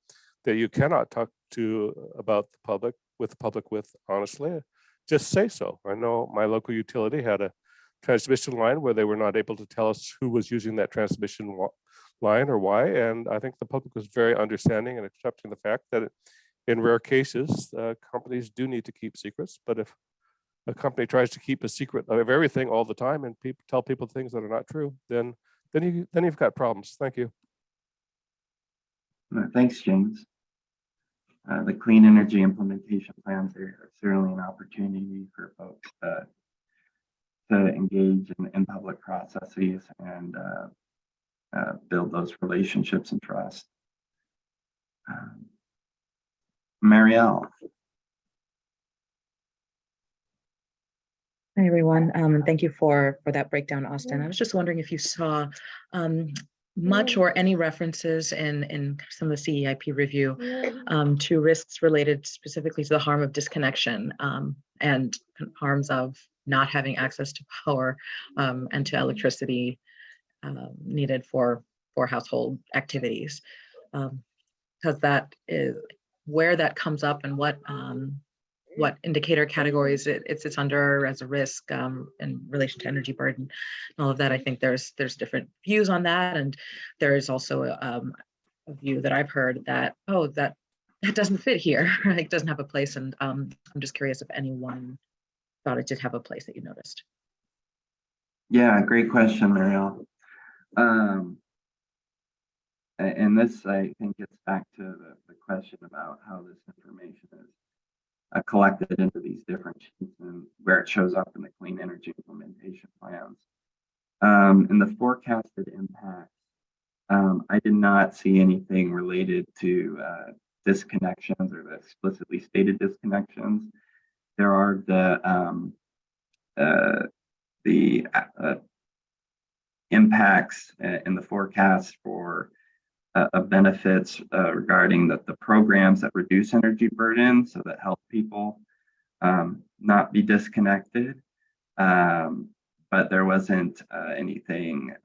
that you cannot talk to about the public with honestly, just say so. I know my local utility had a transmission line where they were not able to tell us who was using that transmission line or why. And I think the public was very understanding and accepting the fact that in rare cases, companies do need to keep secrets. But if a company tries to keep a secret of everything all the time and tell people things that are not true, then you've got problems. Thank you. Thanks, James. The clean energy implementation plans are certainly an opportunity for folks to engage in public processes and build those relationships and trust. Marielle. Hi, everyone. And thank you for that breakdown, Austin. I was just wondering if you saw much or any references in some of the CEIP review to risks related specifically to the harm of disconnection and harms of not having access to power and to electricity needed for household activities. Because that is where that comes up and what indicator categories it's under as a risk in relation to energy burden and all of that. I think there's different views on that, and there is also a view that I've heard that that doesn't fit here, right? It doesn't have a place, and I'm just curious if anyone thought it did have a place that you noticed. Yeah, great question, Marielle. And this, I think, gets back to the question about how this information is collected into these different sheets and where it shows up in the clean energy implementation plans. In the forecasted impacts, I did not see anything related to disconnections or the explicitly stated disconnections. There are the impacts in the forecast for benefits regarding the programs that reduce energy burden, so that help people not be disconnected. But there wasn't anything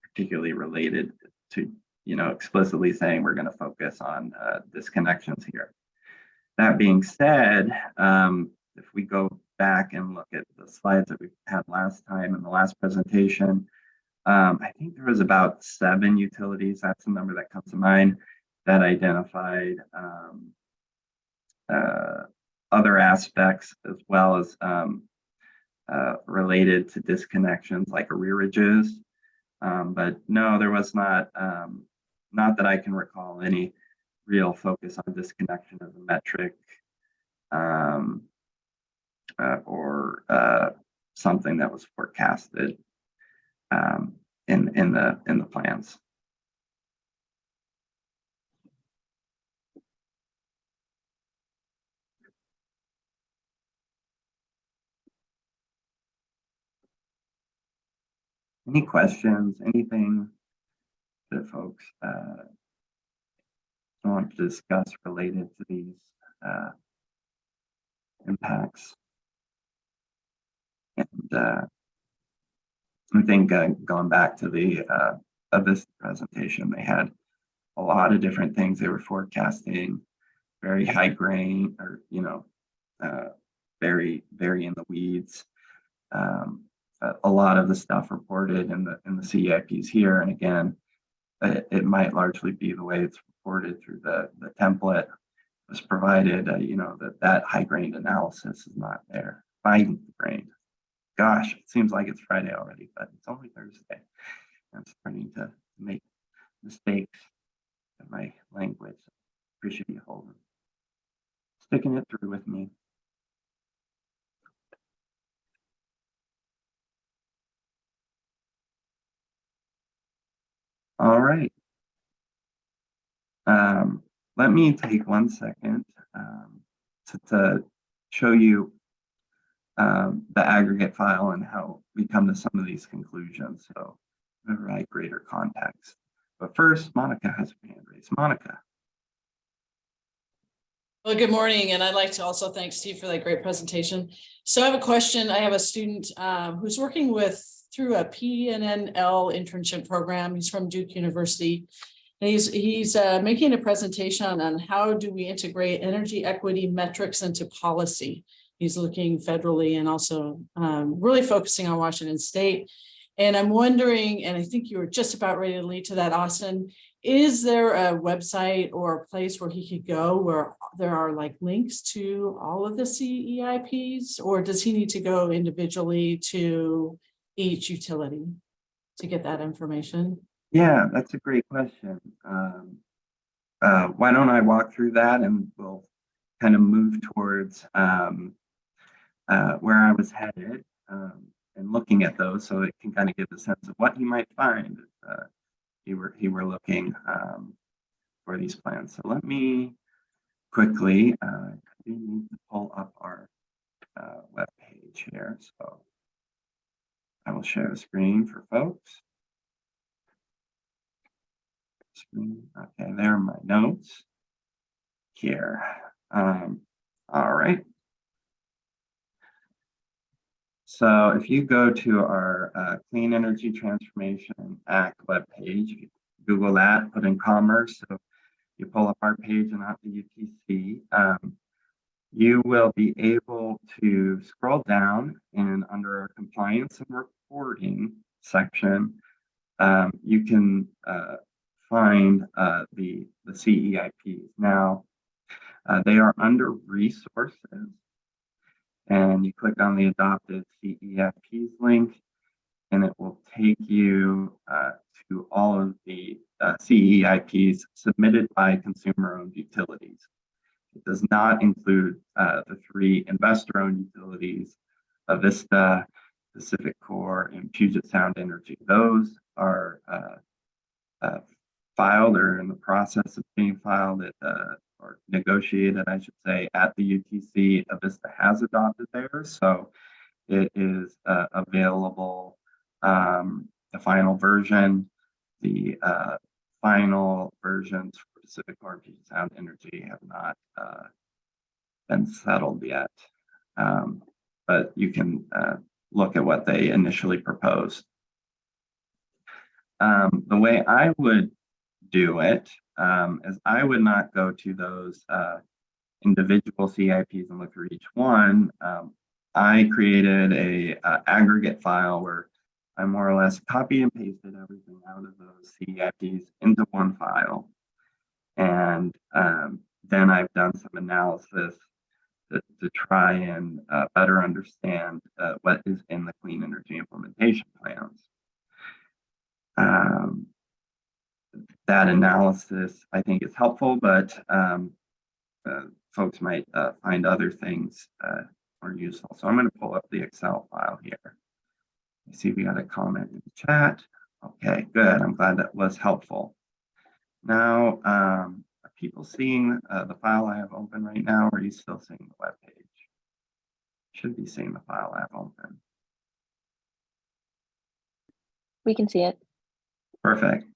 particularly related to explicitly saying we're going to focus on disconnections here. That being said, if we go back and look at the slides that we had last time in the last presentation, I think there was about 7 utilities. That's the number that comes to mind that identified other aspects as well as related to disconnections like arrearages. But no, there was not that I can recall any real focus on disconnection as a metric or something that was forecasted in the plans. Any questions? Anything that folks want to discuss related to these impacts? And I think going back to the of this presentation, they had a lot of different things they were forecasting, very high grain, or very in the weeds. A lot of the stuff reported in the CEIPs here, and again, it might largely be the way it's reported through the template was provided. That high grained analysis is not there. Fine grained. Gosh, it seems like it's Friday already, but it's only Thursday. I'm starting to make mistakes in my language. Appreciate you holding, sticking it through with me. All right. Let me take 1 second to show you the aggregate file and how we come to some of these conclusions, so to provide greater context. But first, Monica has her hand raised. Monica. Well, good morning, and I'd like to also thank Steve for that great presentation. So I have a question. I have a student who's working through a PNNL internship program. He's from Duke University. And he's making a presentation on how do we integrate energy equity metrics into policy. He's looking federally and also really focusing on Washington State. And I'm wondering, and I think you were just about ready to lead to that, Austin, is there a website or a place where he could go where there are like links to all of the CEIPs, or does he need to go individually to each utility to get that information? Yeah, that's a great question. Why don't I walk through that and we'll kind of move towards where I was headed and looking at those, so it can kind of give a sense of what you might find if he were looking for these plans. So let me quickly we need to pull up our web page here. So I will share the screen for folks. Okay, there are my notes here. All right. So if you go to our Clean Energy Transformation Act webpage, if you Google that, put in commerce, so you pull up our page and not the UTC, you will be able to scroll down and under our compliance and reporting section, you can find the CEIPs. Now, they are under resources, and you click on the adopted CEIPs link, and it will take you to all of the CEIPs submitted by consumer-owned utilities. It does not include the 3 investor-owned utilities, Avista, Pacific Core, and Puget Sound Energy. Those are filed or in the process of being filed at, or negotiated, I should say, at the UTC. Avista has adopted theirs, so it is available. The final version, the final versions for Pacific Core and Puget Sound Energy have not been settled yet, but you can look at what they initially proposed. The way I would do it is I would not go to those individual CIPs and look for each one. I created a aggregate file where I more or less copy and pasted everything out of those CIPs into one file. And then I've done some analysis to try and better understand what is in the clean energy implementation plans. That analysis, I think, is helpful, but folks might find other things more useful. So I'm going to pull up the Excel file here. I see we got a comment in the chat. Okay, good. I'm glad that was helpful. Now, are people seeing the file I have open right now, or are you still seeing the web page? Should be seeing the file I have open. We can see it. Perfect.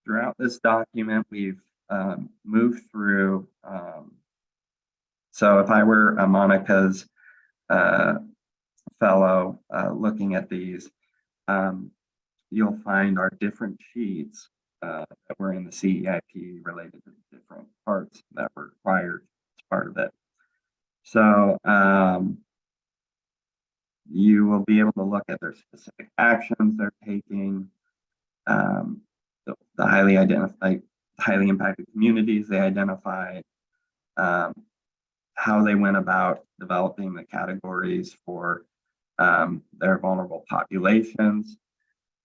Throughout this document, we've moved through. So if I were Monica's fellow looking at these, you'll find our different sheets that were in the CEIP related to the different parts that were required as part of it. So you will be able to look at their specific actions they're taking, the highly impacted communities they identified, how they went about developing the categories for their vulnerable populations.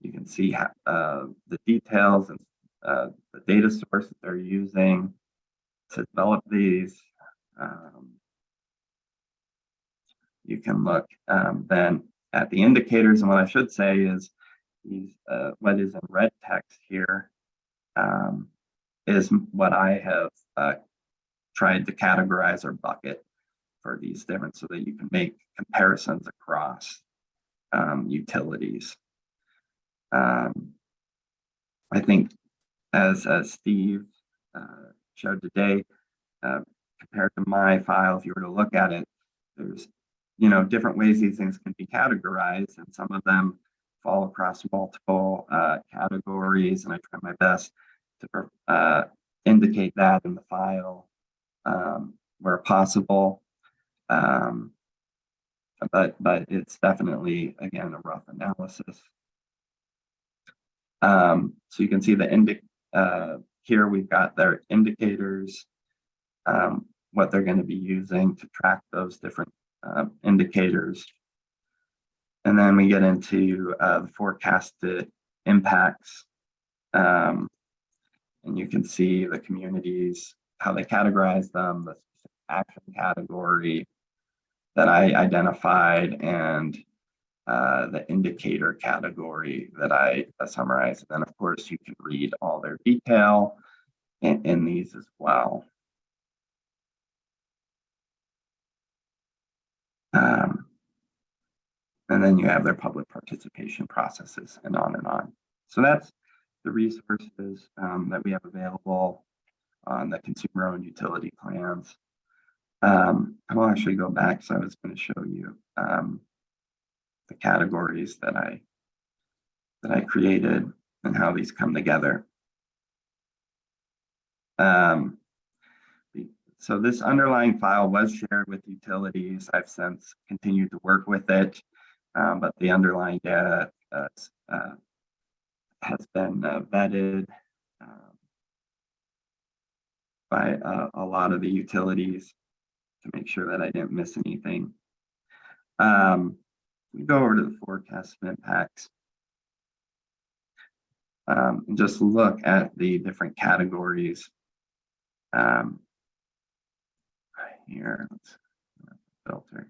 You can see the details and the data source that they're using to develop these. You can look then at the indicators, and what I should say is these, what is in red text here is what I have tried to categorize or bucket for these different, so that you can make comparisons across utilities. I think as Steve showed today, compared to my file, if you were to look at it, there's different ways these things can be categorized, and some of them fall across multiple categories, and I try my best to indicate that in the file where possible. But it's definitely, again, a rough analysis. So you can see the here we've got their indicators, what they're going to be using to track those different indicators. And then we get into the forecasted impacts. And you can see the communities, how they categorize them, the action category that I identified, and the indicator category that I summarized. And then, of course, you can read all their detail in these as well. And then you have their public participation processes and on and on. So that's the resources that we have available on the consumer-owned utility plans. I'll actually go back, so I was going to show you the categories that I created and how these come together. So this underlying file was shared with utilities. I've since continued to work with it, but the underlying data has been vetted by a lot of the utilities to make sure that I didn't miss anything. We go over to the forecast of impacts and just look at the different categories. Right here, let's filter.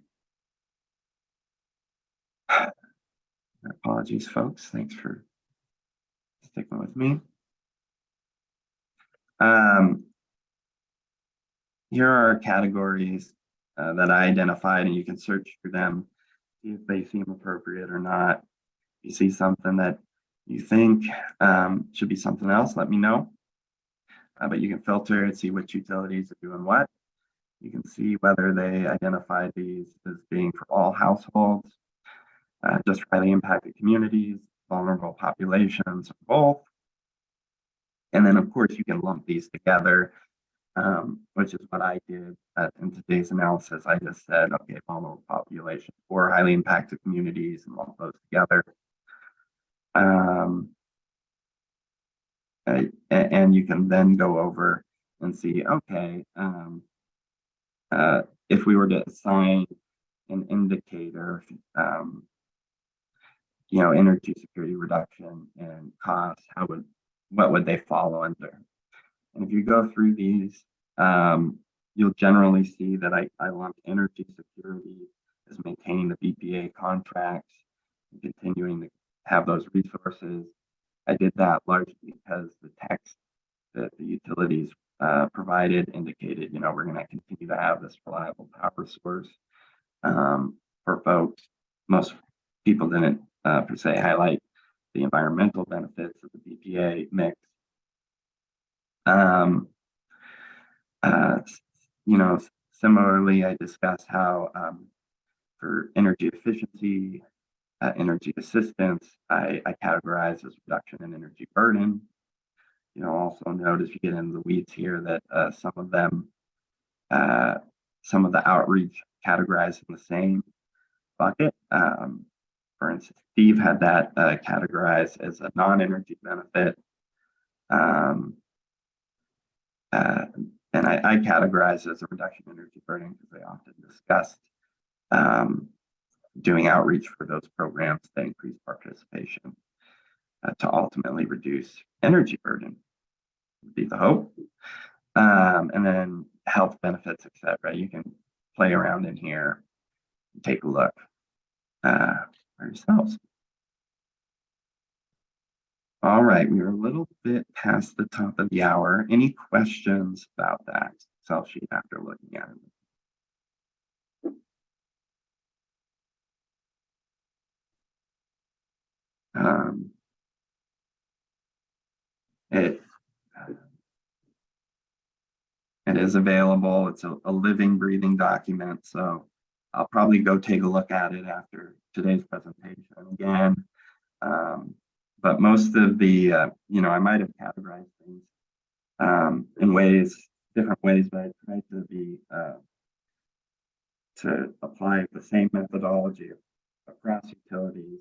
Apologies, folks. Thanks for sticking with me. Here are categories that I identified, and you can search for them, see if they seem appropriate or not. If you see something that you think should be something else, let me know. But you can filter and see which utilities are doing what. You can see whether they identify these as being for all households. just highly impacted communities, vulnerable populations, or both. And then, of course, you can lump these together, which is what I did in today's analysis. I just said, okay, vulnerable population or highly impacted communities and lump those together. And you can then go over and see, okay, if we were to assign an indicator, energy security reduction and cost, what would they follow under? And if you go through these, you'll generally see that I lumped energy security as maintaining the BPA contracts and continuing to have those resources. I did that largely because the text that the utilities provided indicated, we're going to continue to have this reliable power source for folks. Most people didn't per se highlight the environmental benefits of the BPA mix. Similarly, I discussed how for energy efficiency, energy assistance, I categorize as reduction in energy burden. Also note as you get into the weeds here that some of the outreach categorized in the same bucket. For instance, Steve had that categorized as a non-energy benefit. And I categorize as a reduction in energy burden because I often discussed doing outreach for those programs to increase participation to ultimately reduce energy burden, would be the hope. And then health benefits, etc. You can play around in here and take a look for yourselves. All right, we are a little bit past the top of the hour. Any questions about that Excel sheet after looking at it? It is available. It's a living, breathing document. So I'll probably go take a look at it after today's presentation again. But most of the, I might have categorized things in different ways, but I tried to apply the same methodology across utilities.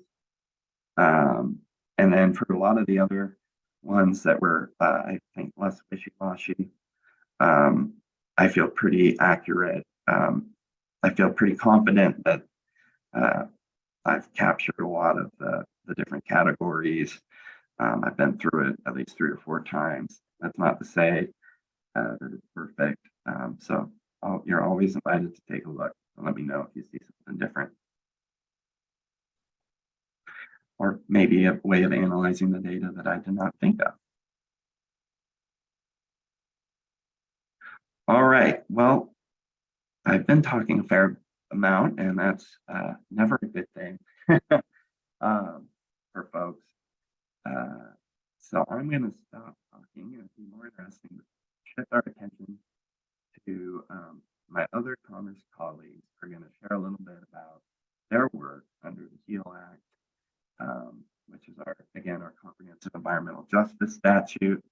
And then for a lot of the other ones that were, I think, less wishy-washy, I feel pretty accurate. I feel pretty confident that I've captured a lot of the different categories. I've been through it at least 3 or 4 times. That's not to say that it's perfect. So you're always invited to take a look and let me know if you see something different. Or maybe a way of analyzing the data that I did not think of. All right, well, I've been talking a fair amount, and that's never a good thing for folks. So I'm going to stop talking. It'd be more interesting to shift our attention to my other commerce colleagues who are going to share a little bit about their work under the HEAL Act, which is our comprehensive environmental justice statute.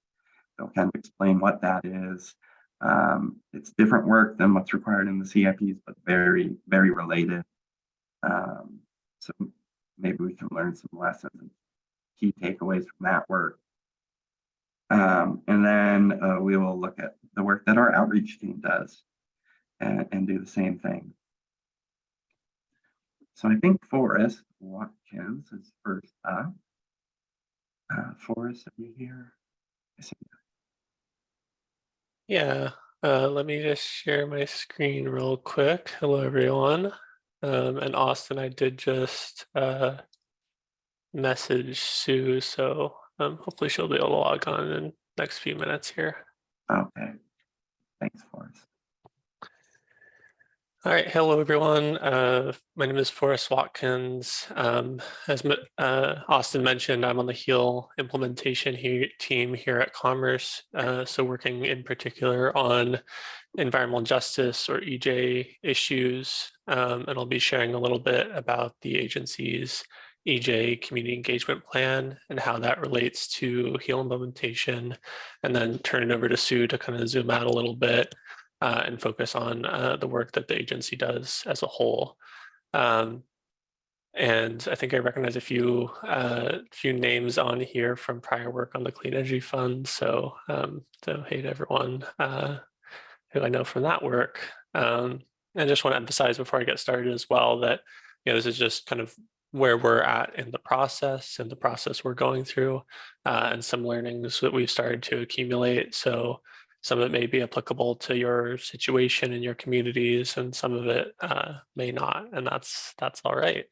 They'll kind of explain what that is. It's different work than what's required in the CEIPs, but very, very related. So maybe we can learn some lessons and key takeaways from that work. And then we will look at the work that our outreach team does and do the same thing. So I think Forrest Watkins is first up. Forrest, are you here? Yeah, let me just share my screen real quick. Hello, everyone. And Austin, I did just message Sue, so hopefully she'll be able to log on in the next few minutes here. Okay, thanks, Forrest. All right, hello everyone. My name is Forrest Watkins. As Austin mentioned, I'm on the HEAL implementation team here at Commerce. So working in particular on environmental justice or EJ issues, and I'll be sharing a little bit about the agency's EJ community engagement plan and how that relates to HEAL implementation, and then turn it over to Sue to kind of zoom out a little bit and focus on the work that the agency does as a whole. And I think I recognize a few names on here from prior work on the Clean Energy Fund. So hey to everyone who I know from that work. And I just want to emphasize before I get started as well that this is just kind of where we're at in the process and the process we're going through, and some learnings that we've started to accumulate. So some of it may be applicable to your situation in your communities, and some of it may not, and that's all right.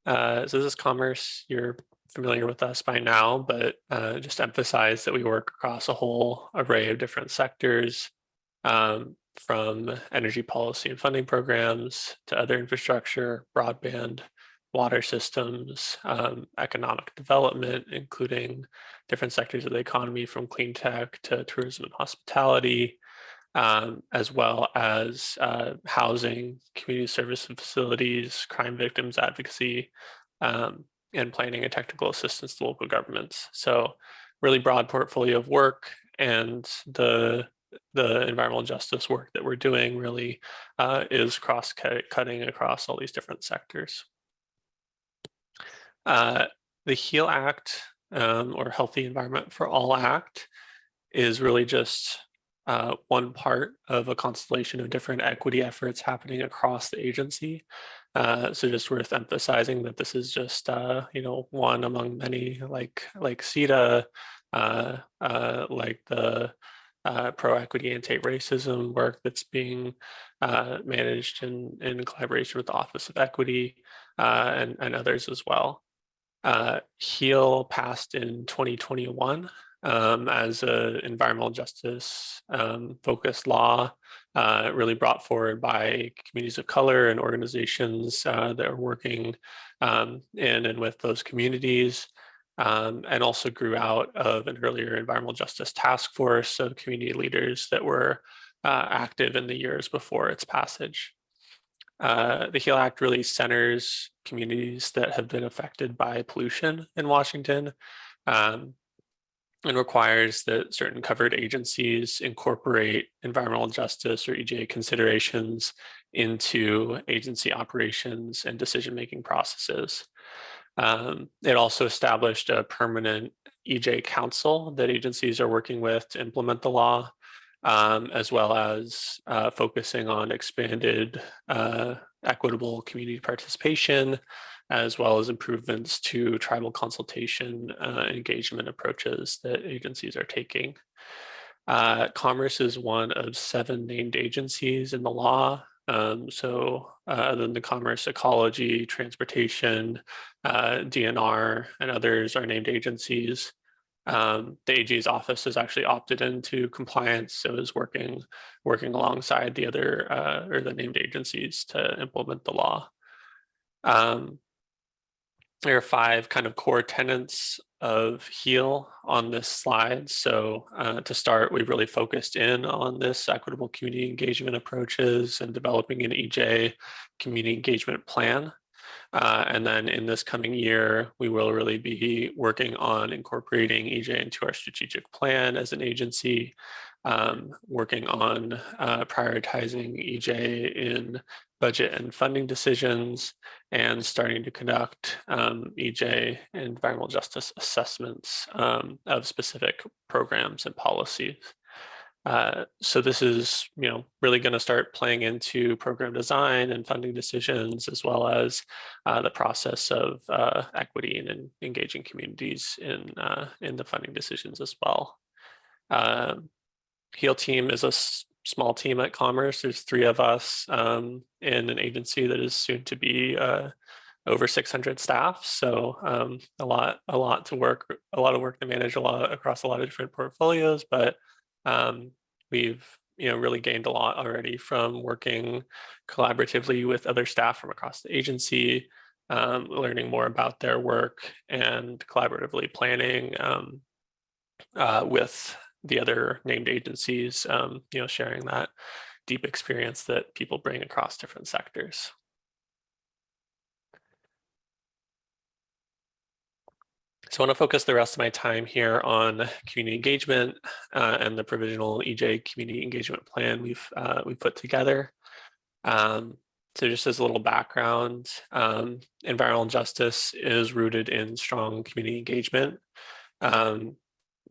So this is Commerce. You're familiar with us by now, but just emphasize that we work across a whole array of different sectors, from energy policy and funding programs to other infrastructure, broadband, water systems, economic development, including different sectors of the economy from clean tech to tourism and hospitality, as well as housing, community service and facilities, crime victims advocacy, and planning and technical assistance to local governments. So really broad portfolio of work, and the environmental justice work that we're doing really is cross-cutting across all these different sectors. The HEAL Act, or Healthy Environment for All Act, is really just one part of a constellation of different equity efforts happening across the agency. So just worth emphasizing that this is just one among many, like CETA, like the pro-equity anti-racism work that's being managed in collaboration with the Office of Equity, and others as well. HEAL passed in 2021 as an environmental justice focused law, really brought forward by communities of color and organizations that are working in and with those communities, and also grew out of an earlier environmental justice task force of community leaders that were active in the years before its passage. The HEAL Act really centers communities that have been affected by pollution in Washington, and requires that certain covered agencies incorporate environmental justice or EJ considerations into agency operations and decision-making processes. It also established a permanent EJ council that agencies are working with to implement the law, as well as focusing on expanded equitable community participation, as well as improvements to tribal consultation engagement approaches that agencies are taking. Commerce is one of 7 named agencies in the law. So other than the Commerce, Ecology, Transportation, DNR, and others are named agencies. The AG's office has actually opted into compliance, so is working alongside the other or the named agencies to implement the law. There are 5 kind of core tenets of HEAL on this slide. So to start, we've really focused in on this equitable community engagement approaches and developing an EJ community engagement plan. And then in this coming year, we will really be working on incorporating EJ into our strategic plan as an agency, working on prioritizing EJ in budget and funding decisions, and starting to conduct EJ and environmental justice assessments of specific programs and policies. So this is, really going to start playing into program design and funding decisions, as well as the process of equity and engaging communities in the funding decisions as well. HEAL team is a small team at Commerce. There's 3 of us in an agency that is soon to be over 600 staff. So a lot of work to manage, across a lot of different portfolios, but we've really gained a lot already from working collaboratively with other staff from across the agency, learning more about their work, and collaboratively planning with the other named agencies, you know, sharing that deep experience that people bring across different sectors. So I want to focus the rest of my time here on community engagement and the provisional EJ community engagement plan we've put together. So just as a little background, environmental justice is rooted in strong community engagement.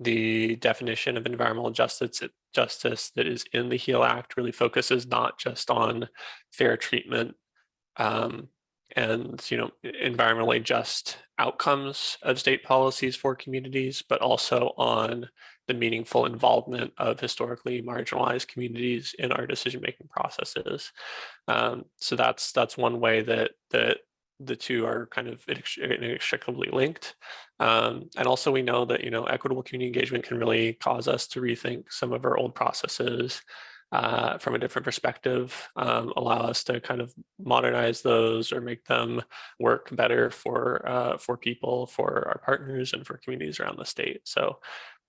The definition of environmental justice that is in the HEAL Act really focuses not just on fair treatment and, you know, environmentally just outcomes of state policies for communities, but also on the meaningful involvement of historically marginalized communities in our decision-making processes. So that's one way that the two are kind of inextricably linked. And also we know that, you know, equitable community engagement can really cause us to rethink some of our old processes from a different perspective, allow us to kind of modernize those or make them work better for people, for our partners, and for communities around the state. So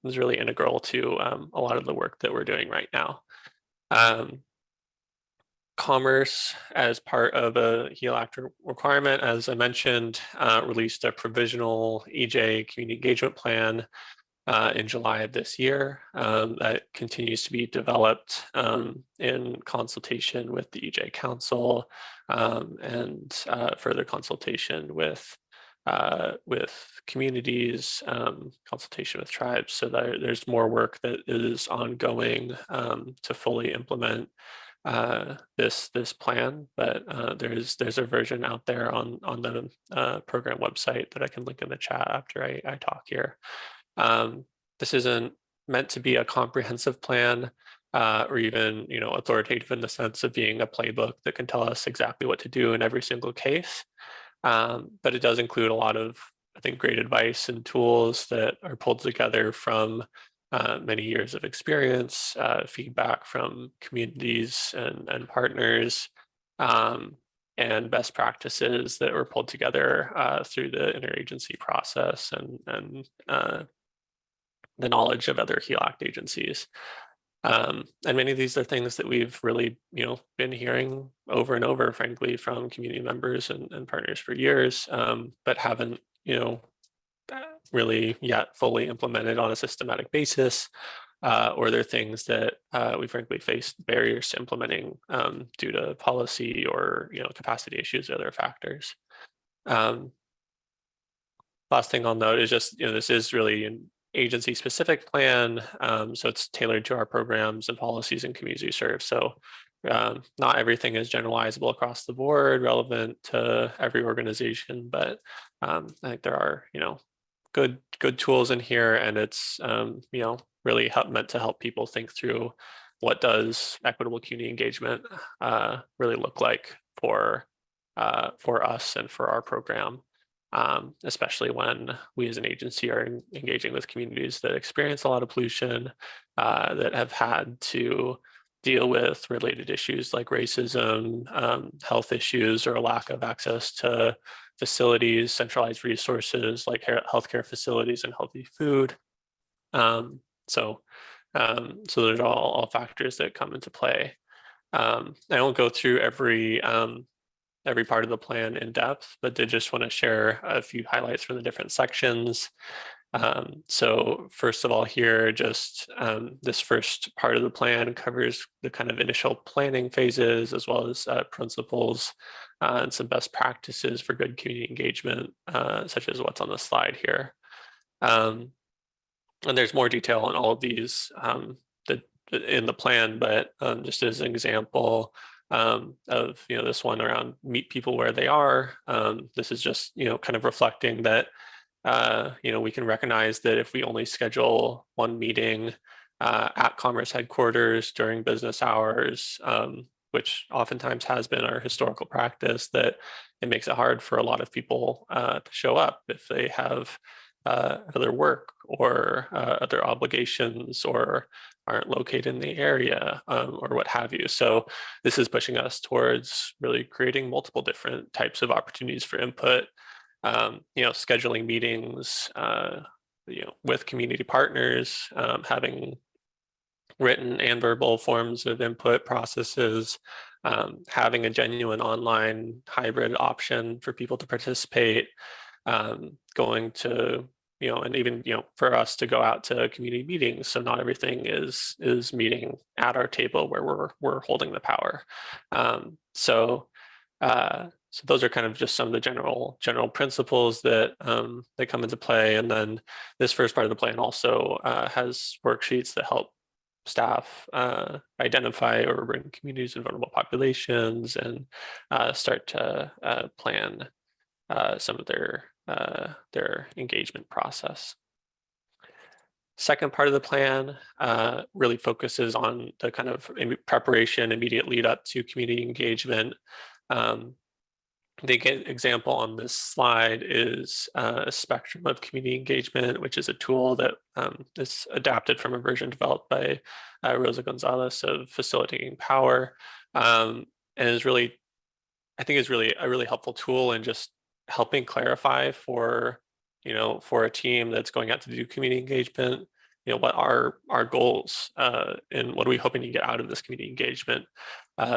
it's really integral to a lot of the work that we're doing right now. Commerce, as part of a HEAL Act requirement, as I mentioned, released a provisional EJ community engagement plan in July of this year that continues to be developed in consultation with the EJ Council and further consultation with communities, consultation with tribes. So there's more work that is ongoing to fully implement this plan, but there's a version out there on the program website that I can link in the chat after I talk here. This isn't meant to be a comprehensive plan or even, you know, authoritative in the sense of being a playbook that can tell us exactly what to do in every single case. But it does include a lot of, I think, great advice and tools that are pulled together from many years of experience, feedback from communities and partners, and best practices that were pulled together through the interagency process and the knowledge of other HEAL Act agencies. And many of these are things that we've really, you know, been hearing over and over, frankly, from community members and partners for years, but haven't, you know, really yet fully implemented on a systematic basis, or they're things that we frankly faced barriers to implementing due to policy or, you know, capacity issues or other factors. Last thing I'll note is just, you know, this is really an agency specific plan. So it's tailored to our programs and policies and communities we serve. So not everything is generalizable across the board, relevant to every organization, but I think there are, you know, good tools in here, and it's you know, really meant to help people think through what does equitable community engagement really look like for us and for our program. Especially when we as an agency are engaging with communities that experience a lot of pollution, that have had to deal with related issues like racism, health issues, or a lack of access to facilities, centralized resources like healthcare facilities and healthy food. So those are all factors that come into play. I won't go through every part of the plan in depth, but did just want to share a few highlights from the different sections. So first of all here, just this first part of the plan covers the kind of initial planning phases, as well as principles and some best practices for good community engagement, such as what's on the slide here. And there's more detail on all of these in the plan, but just as an example, of, you know, this one around meet people where they are. This is just, you know, kind of reflecting that, you know, we can recognize that if we only schedule one meeting at Commerce headquarters during business hours, which oftentimes has been our historical practice, that it makes it hard for a lot of people to show up if they have other work or other obligations or aren't located in the area, or what have you. So this is pushing us towards really creating multiple different types of opportunities for input, you know, scheduling meetings, you know, with community partners, having written and verbal forms of input processes, having a genuine online hybrid option for people to participate, going to, and even, for us to go out to community meetings. So not everything is meeting at our table where we're holding the power. So those are kind of just some of the general principles that that come into play. And then this first part of the plan also has worksheets that help staff identify urban communities and vulnerable populations, and start to plan some of their engagement process. Second part of the plan really focuses on the kind of preparation, immediate lead up to community engagement. The example on this slide is a spectrum of community engagement, which is a tool that is adapted from a version developed by Rosa Gonzalez of Facilitating Power, and is really, I think, is really a really helpful tool in just helping clarify for a team that's going out to do community engagement, what are our goals and what are we hoping to get out of this community engagement.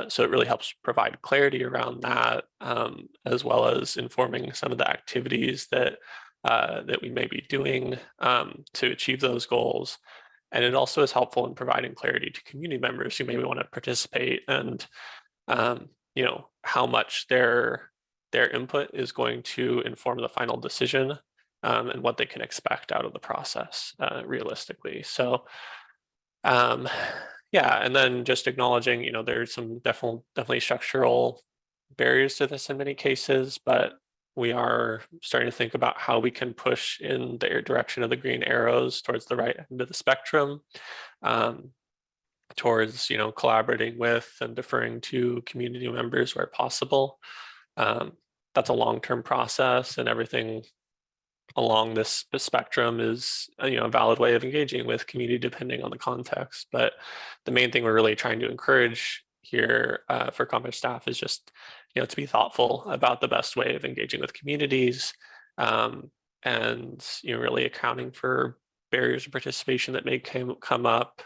So it really helps provide clarity around that, as well as informing some of the activities that we may be doing to achieve those goals. And it also is helpful in providing clarity to community members who maybe want to participate, and how much their input is going to inform the final decision, and what they can expect out of the process realistically. So yeah, and then just acknowledging, there's some definitely structural barriers to this in many cases, but we are starting to think about how we can push in the direction of the green arrows towards the right end of the spectrum, towards collaborating with and deferring to community members where possible. That's a long-term process, and everything along this spectrum is a valid way of engaging with community depending on the context. But the main thing we're really trying to encourage here for conference staff is just to be thoughtful about the best way of engaging with communities, and really accounting for barriers of participation that may come up,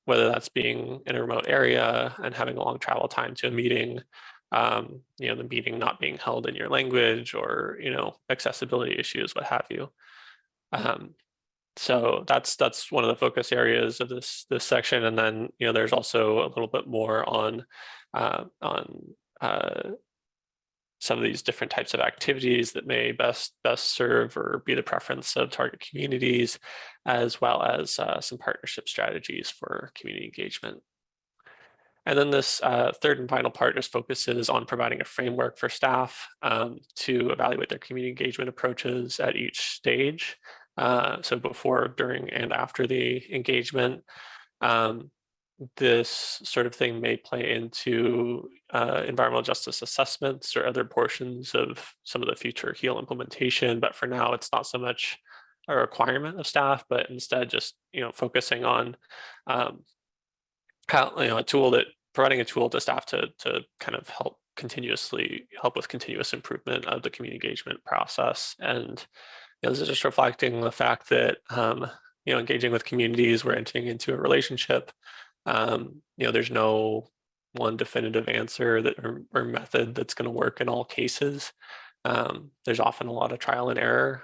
whether that's being in a remote area and having a long travel time to a meeting, the meeting not being held in your language, or accessibility issues, what have you. So that's one of the focus areas of this section. And then there's also a little bit more on some of these different types of activities that may best serve or be the preference of target communities, as well as some partnership strategies for community engagement. And then this third and final part just focuses on providing a framework for staff to evaluate their community engagement approaches at each stage. So before, during, and after the engagement. This sort of thing may play into environmental justice assessments or other portions of some of the future HEAL implementation. But for now, it's not so much a requirement of staff, but instead just focusing on how a tool that providing a tool to staff to kind of help with continuous improvement of the community engagement process. And this is just reflecting the fact that engaging with communities, we're entering into a relationship. There's no one definitive answer or method that's going to work in all cases. There's often a lot of trial and error.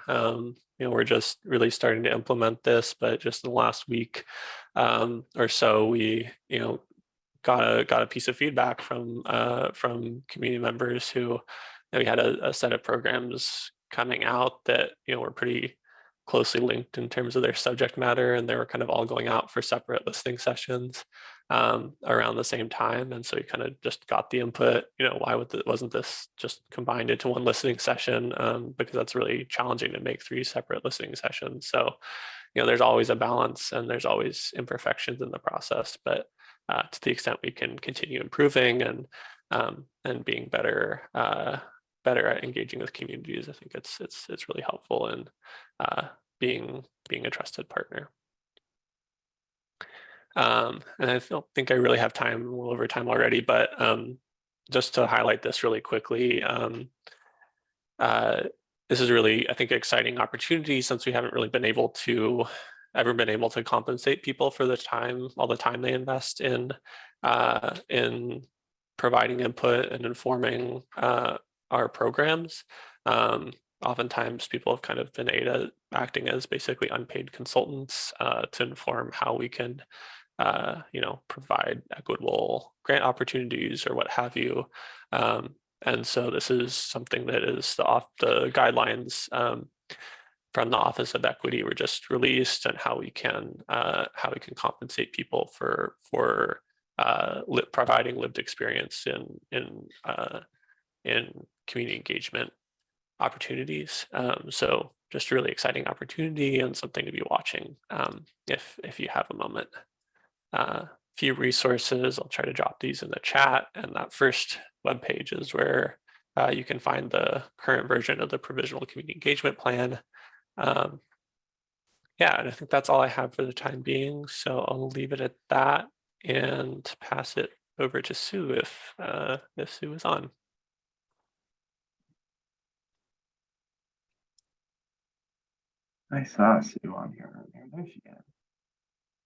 We're just really starting to implement this, but just in the last week or so, we got a piece of feedback from community members who we had a set of programs coming out that were pretty closely linked in terms of their subject matter, and they were kind of all going out for separate listening sessions around the same time. And so we kind of just got the input, why wasn't this just combined into one listening session? Because that's really challenging to make 3 separate listening sessions. So there's always a balance, and there's always imperfections in the process, but to the extent we can continue improving and being better at engaging with communities, I think it's really helpful in being a trusted partner. And I don't think I really have time, a little over time already, but just to highlight this really quickly, this is really, I think, an exciting opportunity, since we haven't really been able to ever been able to compensate people for all the time they invest in providing input and informing our programs. Oftentimes people have kind of been acting as basically unpaid consultants to inform how we can provide equitable grant opportunities or what have you. And so this is something that is the guidelines from the Office of Equity were just released, and how we can compensate people for providing lived experience in community engagement opportunities. So just a really exciting opportunity and something to be watching if you have a moment. Few resources, I'll try to drop these in the chat, and that first webpage is where you can find the current version of the provisional community engagement plan. Yeah, and I think that's all I have for the time being, so I'll leave it at that and pass it over to Sue if Sue is on. I saw Sue on here earlier. There she is.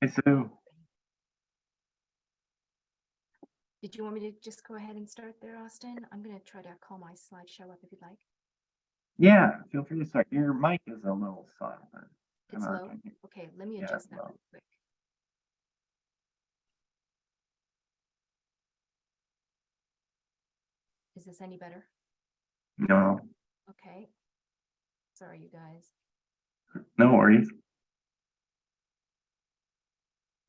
Hey, Sue. Did you want me to just go ahead and start there, Austin? I'm going to try to call my slideshow up if you'd like. Yeah, feel free to start. Your mic is a little silent. It's low. Okay, let me Yeah, adjust that low. real quick. Is this any better? No, Okay. Sorry, you guys. no worries.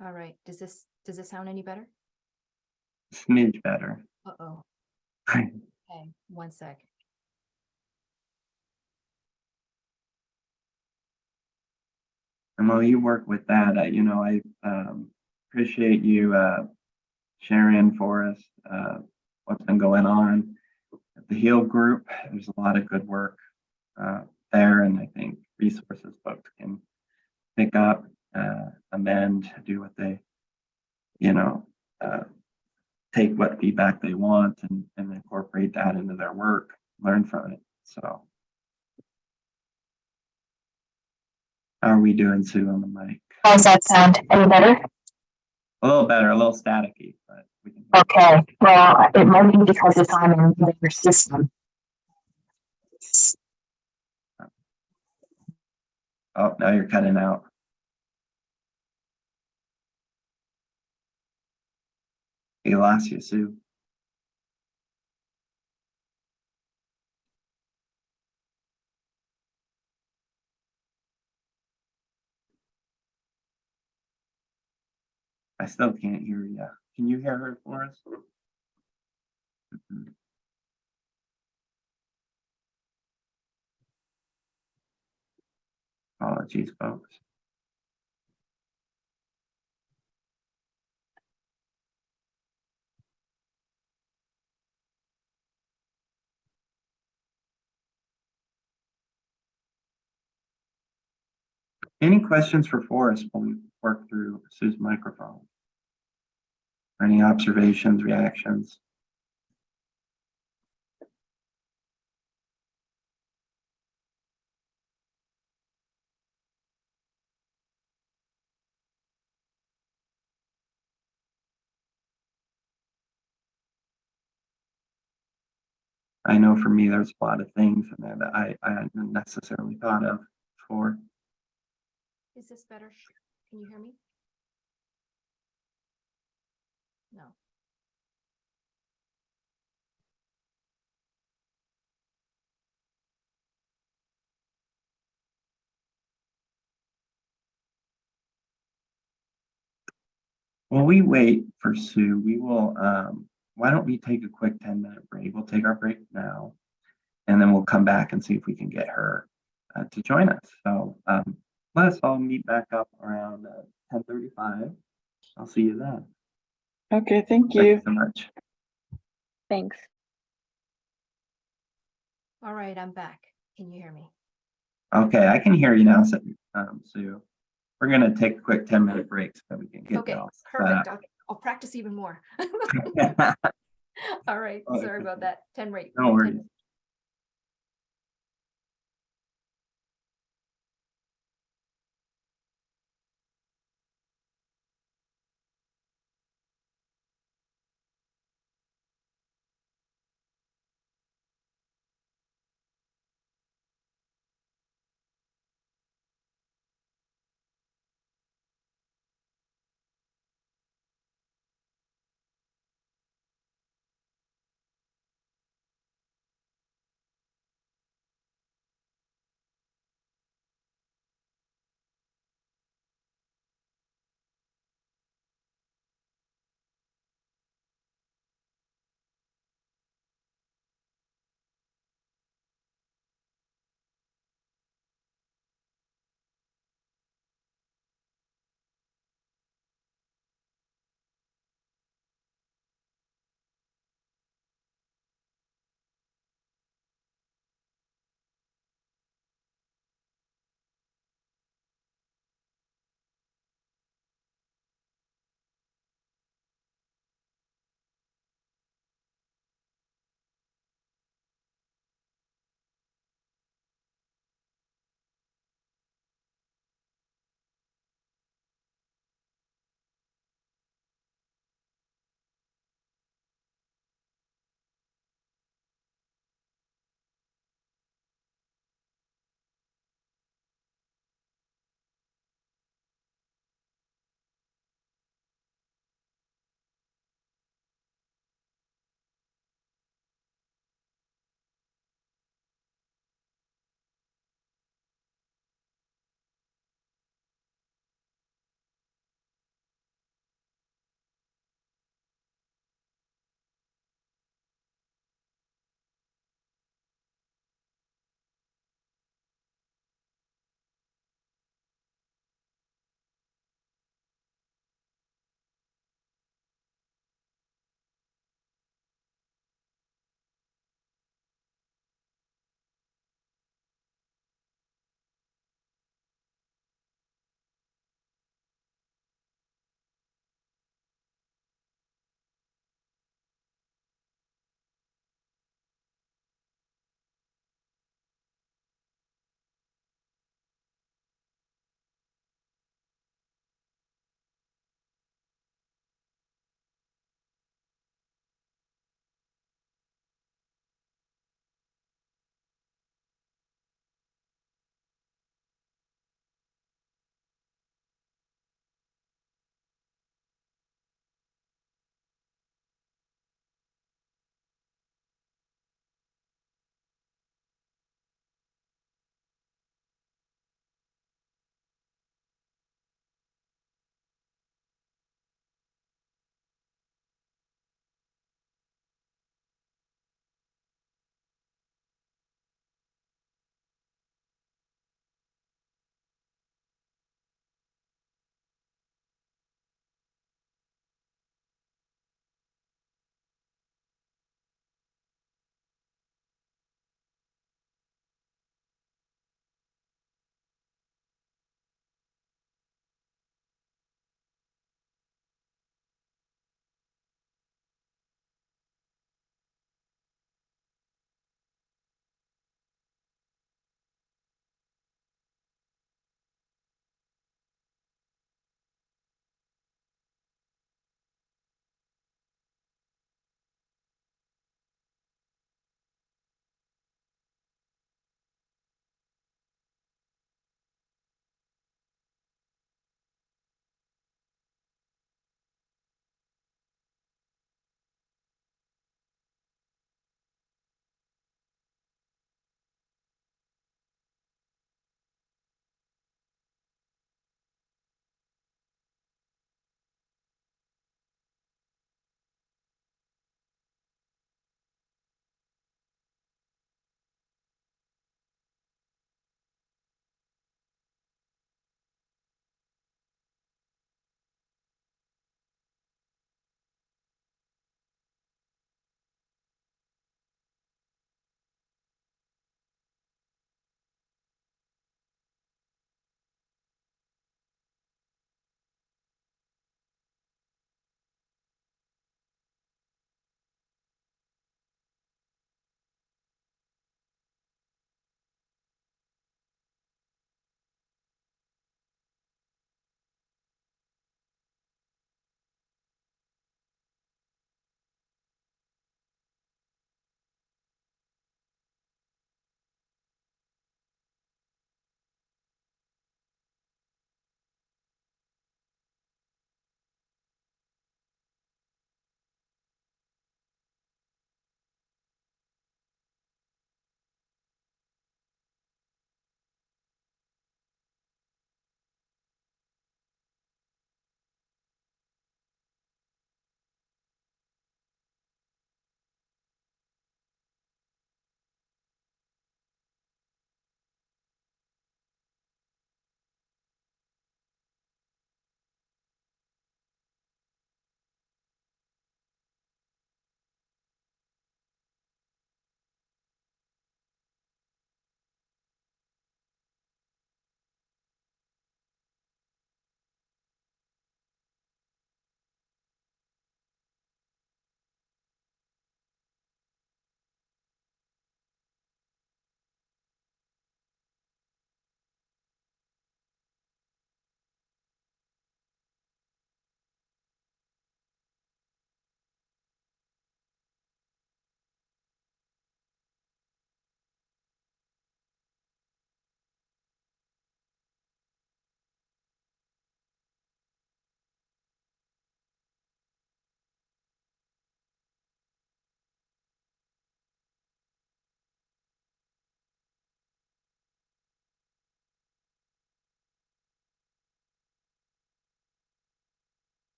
All right. Does this sound any better? Smidge better. Uh-oh. Okay, one sec. And while you work with that, I appreciate you sharing for us what's been going on at the HEAL group. There's a lot of good work there, and I think resources folks can pick up, amend, do what they, take what feedback they want and incorporate that into their work, learn from it. So how are we doing, Sue, on the mic? How's that sound? Any better? A little better, a little staticky, but we can. Okay, well, it might be because it's on another system. Oh, now you're cutting out. We lost you, Sue. I still can't hear you. Can you hear her for us? Apologies, folks. Any questions for Forrest while we work through Sue's microphone? Any observations, reactions? I know for me, there's a lot of things in there that I hadn't necessarily thought of before. Is this better? Can you hear me? No. While we wait for Sue, we will, why don't we take a quick 10-minute break? We'll take our break now, and then we'll come back and see if we can get her to join us. So let us all meet back up around 10:35. I'll see you then. Okay, thank Thank you. you so much. Thanks. All right, I'm back. Can you hear me? Okay, I can hear you now, Sue. We're going to take a quick 10-minute break so that we can get Okay, all perfect. I'll practice even more. set. All right, sorry about that. 10 rate. No worries.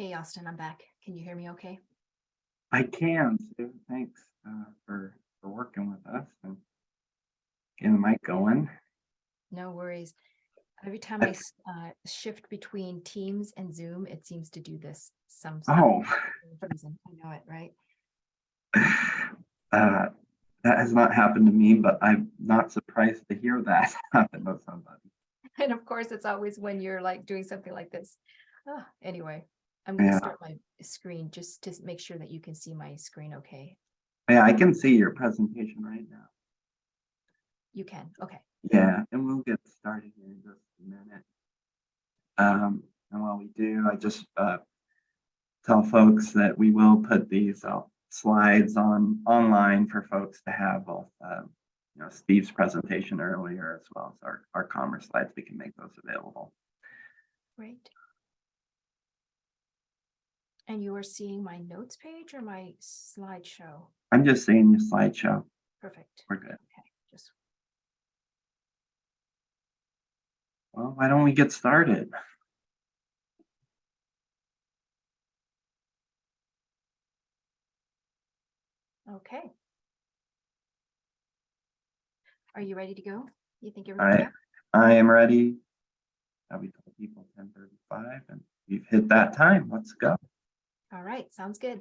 Hey, Austin, I'm back. Can you hear me okay? I can, Sue. Thanks for working with us and getting the mic going. No worries. Every time I shift between Teams and Zoom, it seems to do this Oh, reason. I know it, right? that has not happened to me, but I'm not surprised to hear that happen to somebody. And of course, it's always when you're like doing something like this. Oh, anyway, I'm going to Yeah. start my screen just to make sure that you can see my screen okay. Yeah, I can see your presentation right now. You can. Okay. Yeah, and we'll get started here in just a minute. And while we do, I just tell folks that we will put these slides online for folks to have both, Steve's presentation earlier as well as our commerce slides. We can make those available. Great. And you are seeing my notes page or my slideshow? I'm just seeing your slideshow. Perfect. We're good. Okay. Just Well, why don't we get started? okay. Are you ready to go? You think you're All ready? right, I am ready. We told people 10:35 and we've hit that time. Let's go. All right, sounds good.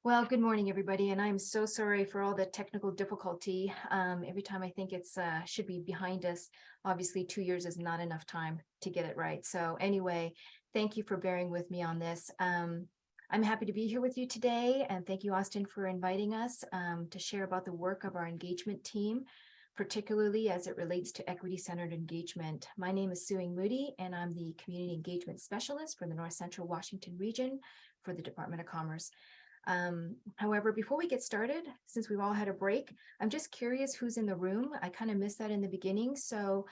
Well, good morning, everybody, and I'm so sorry for all the technical difficulty. Every time I think it's should be behind us, obviously 2 years is not enough time to get it right. So anyway, thank you for bearing with me on this. I'm happy to be here with you today, and thank you, Austin, for inviting us to share about the work of our engagement team, particularly as it relates to equity-centered engagement. My name is Sue Moody, and I'm the Community Engagement Specialist for the North Central Washington region for the Department of Commerce. However, before we get started, since we've all had a break, I'm just curious who's in the room. I kind of missed that in the beginning. So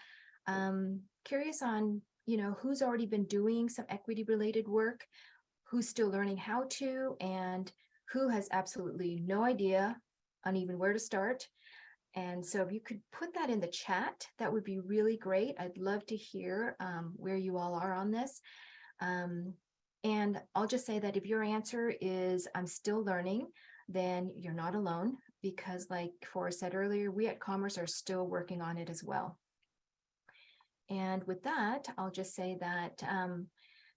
curious on, who's already been doing some equity related work, who's still learning how to, and who has absolutely no idea on even where to start. And so if you could put that in the chat, that would be really great. I'd love to hear where you all are on this. And I'll just say that if your answer is, I'm still learning, then you're not alone, because like Forrest said earlier, we at Commerce are still working on it as well. And with that, I'll just say that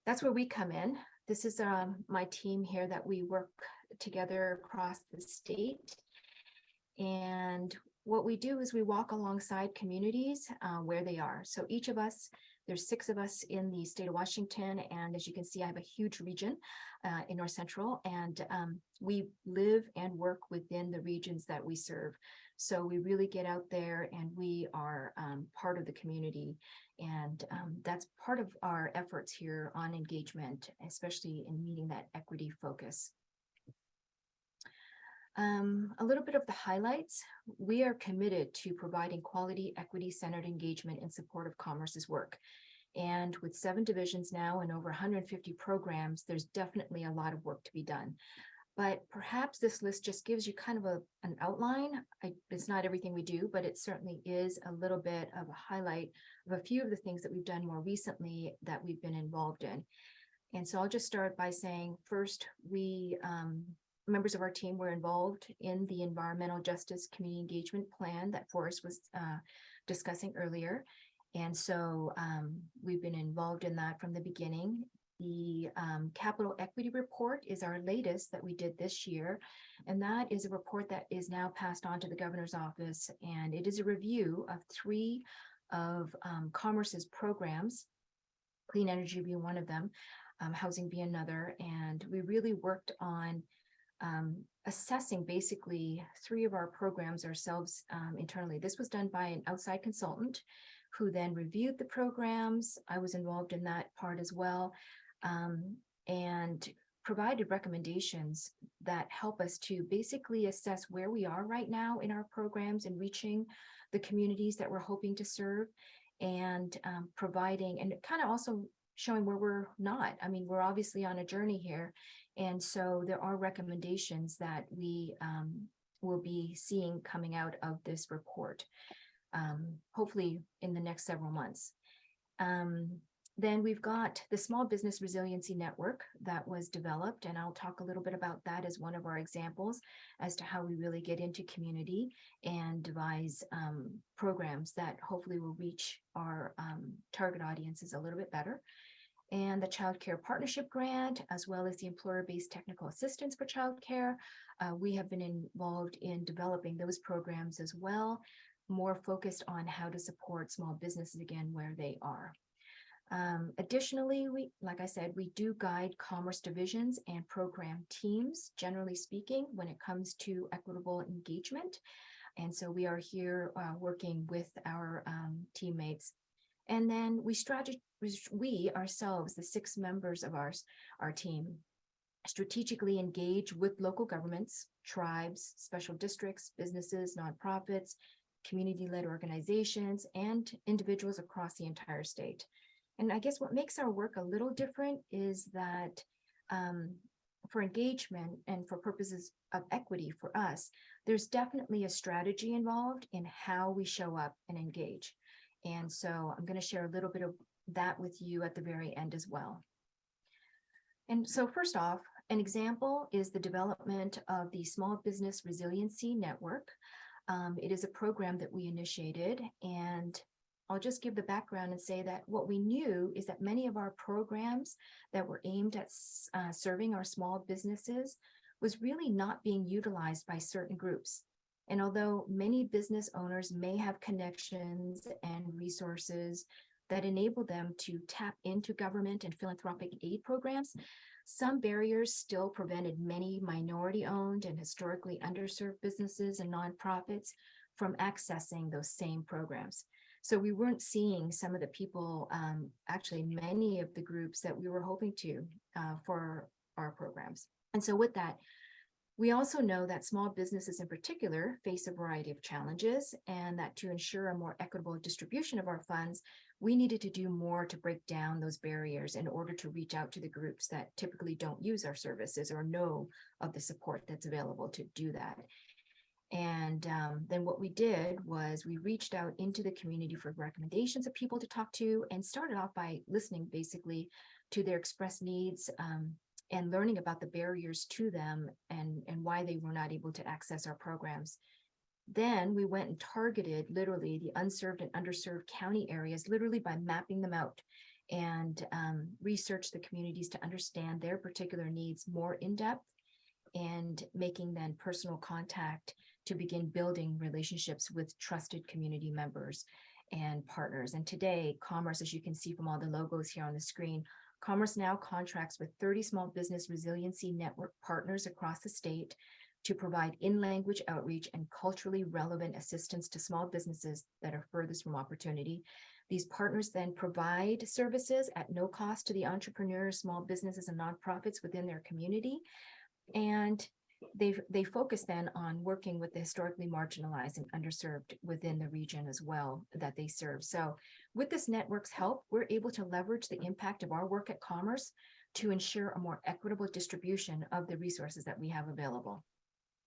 that's where we come in. This is my team here that we work together across the state. And what we do is we walk alongside communities where they are. So each of us, there's 6 of us in the state of Washington. And as you can see, I have a huge region in North Central, and we live and work within the regions that we serve. So we really get out there and we are part of the community. And that's part of our efforts here on engagement, especially in meeting that equity focus. A little bit of the highlights. We are committed to providing quality, equity-centered engagement in support of Commerce's work. And with 7 divisions now and over 150 programs, there's definitely a lot of work to be done. But perhaps this list just gives you kind of an outline. It's not everything we do, but it certainly is a little bit of a highlight of a few of the things that we've done more recently that we've been involved in. And so I'll just start by saying, first, we members of our team were involved in the Environmental Justice Community Engagement Plan that Forrest was discussing earlier. And so we've been involved in that from the beginning. The Capital Equity Report is our latest that we did this year. And that is a report that is now passed on to the governor's office. And it is a review of 3 of Commerce's programs, clean energy being one of them, housing being another. And we really worked on assessing basically 3 of our programs ourselves internally. This was done by an outside consultant who then reviewed the programs. I was involved in that part as well, and provided recommendations that help us to basically assess where we are right now in our programs and reaching the communities that we're hoping to serve, and providing and kind of also showing where we're not. I mean, we're obviously on a journey here. And so there are recommendations that we will be seeing coming out of this report, hopefully in the next several months. Then we've got the Small Business Resiliency Network that was developed, and I'll talk a little bit about that as one of our examples as to how we really get into community and devise programs that hopefully will reach our target audiences a little bit better. And the Child Care Partnership Grant, as well as the Employer-Based Technical Assistance for Childcare. We have been involved in developing those programs as well, more focused on how to support small businesses again where they are. Additionally, like I said, we do guide commerce divisions and program teams, generally speaking, when it comes to equitable engagement. And so we are here working with our teammates. And then we ourselves, the 6 members of our team, strategically engage with local governments, tribes, special districts, businesses, nonprofits, community-led organizations, and individuals across the entire state. And I guess what makes our work a little different is that for engagement and for purposes of equity for us, there's definitely a strategy involved in how we show up and engage. And so I'm going to share a little bit of that with you at the very end as well. And so first off, an example is the development of the Small Business Resiliency Network. It is a program that we initiated, and I'll just give the background and say that what we knew is that many of our programs that were aimed at serving our small businesses was really not being utilized by certain groups. And although many business owners may have connections and resources that enable them to tap into government and philanthropic aid programs, some barriers still prevented many minority-owned and historically underserved businesses and nonprofits from accessing those same programs. So we weren't seeing some of the people, actually many of the groups that we were hoping to for our programs. And so with that, we also know that small businesses in particular face a variety of challenges, and that to ensure a more equitable distribution of our funds, we needed to do more to break down those barriers in order to reach out to the groups that typically don't use our services or know of the support that's available to do that. And then what we did was we reached out into the community for recommendations of people to talk to, and started off by listening basically to their expressed needs and learning about the barriers to them and why they were not able to access our programs. Then we went and targeted literally the unserved and underserved county areas, literally by mapping them out, and researched the communities to understand their particular needs more in depth, and making then personal contact to begin building relationships with trusted community members and partners. And today, Commerce, as you can see from all the logos here on the screen, Commerce now contracts with 30 small business resiliency network partners across the state to provide in-language outreach and culturally relevant assistance to small businesses that are furthest from opportunity. These partners then provide services at no cost to the entrepreneurs, small businesses, and nonprofits within their community. And they focus then on working with the historically marginalized and underserved within the region as well that they serve. So with this network's help, we're able to leverage the impact of our work at Commerce to ensure a more equitable distribution of the resources that we have available.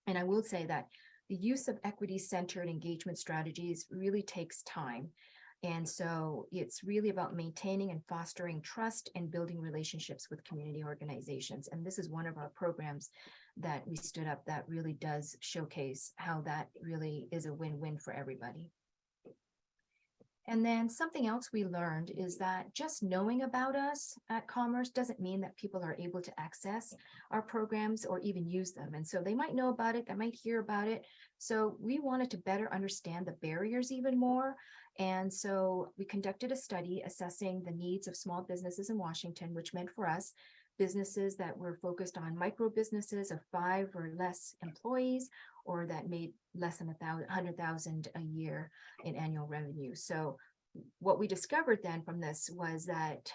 And I will say that the use of equity-centered engagement strategies really takes time. And so it's really about maintaining and fostering trust and building relationships with community organizations. And this is one of our programs that we stood up that really does showcase how that really is a win-win for everybody. And then something else we learned is that just knowing about us at Commerce doesn't mean that people are able to access our programs or even use them. And so they might know about it, they might hear about it. So we wanted to better understand the barriers even more. And so we conducted a study assessing the needs of small businesses in Washington, which meant for us, businesses that were focused on micro businesses of 5 or less employees, or that made less than 100,000 a year in annual revenue. So what we discovered then from this was that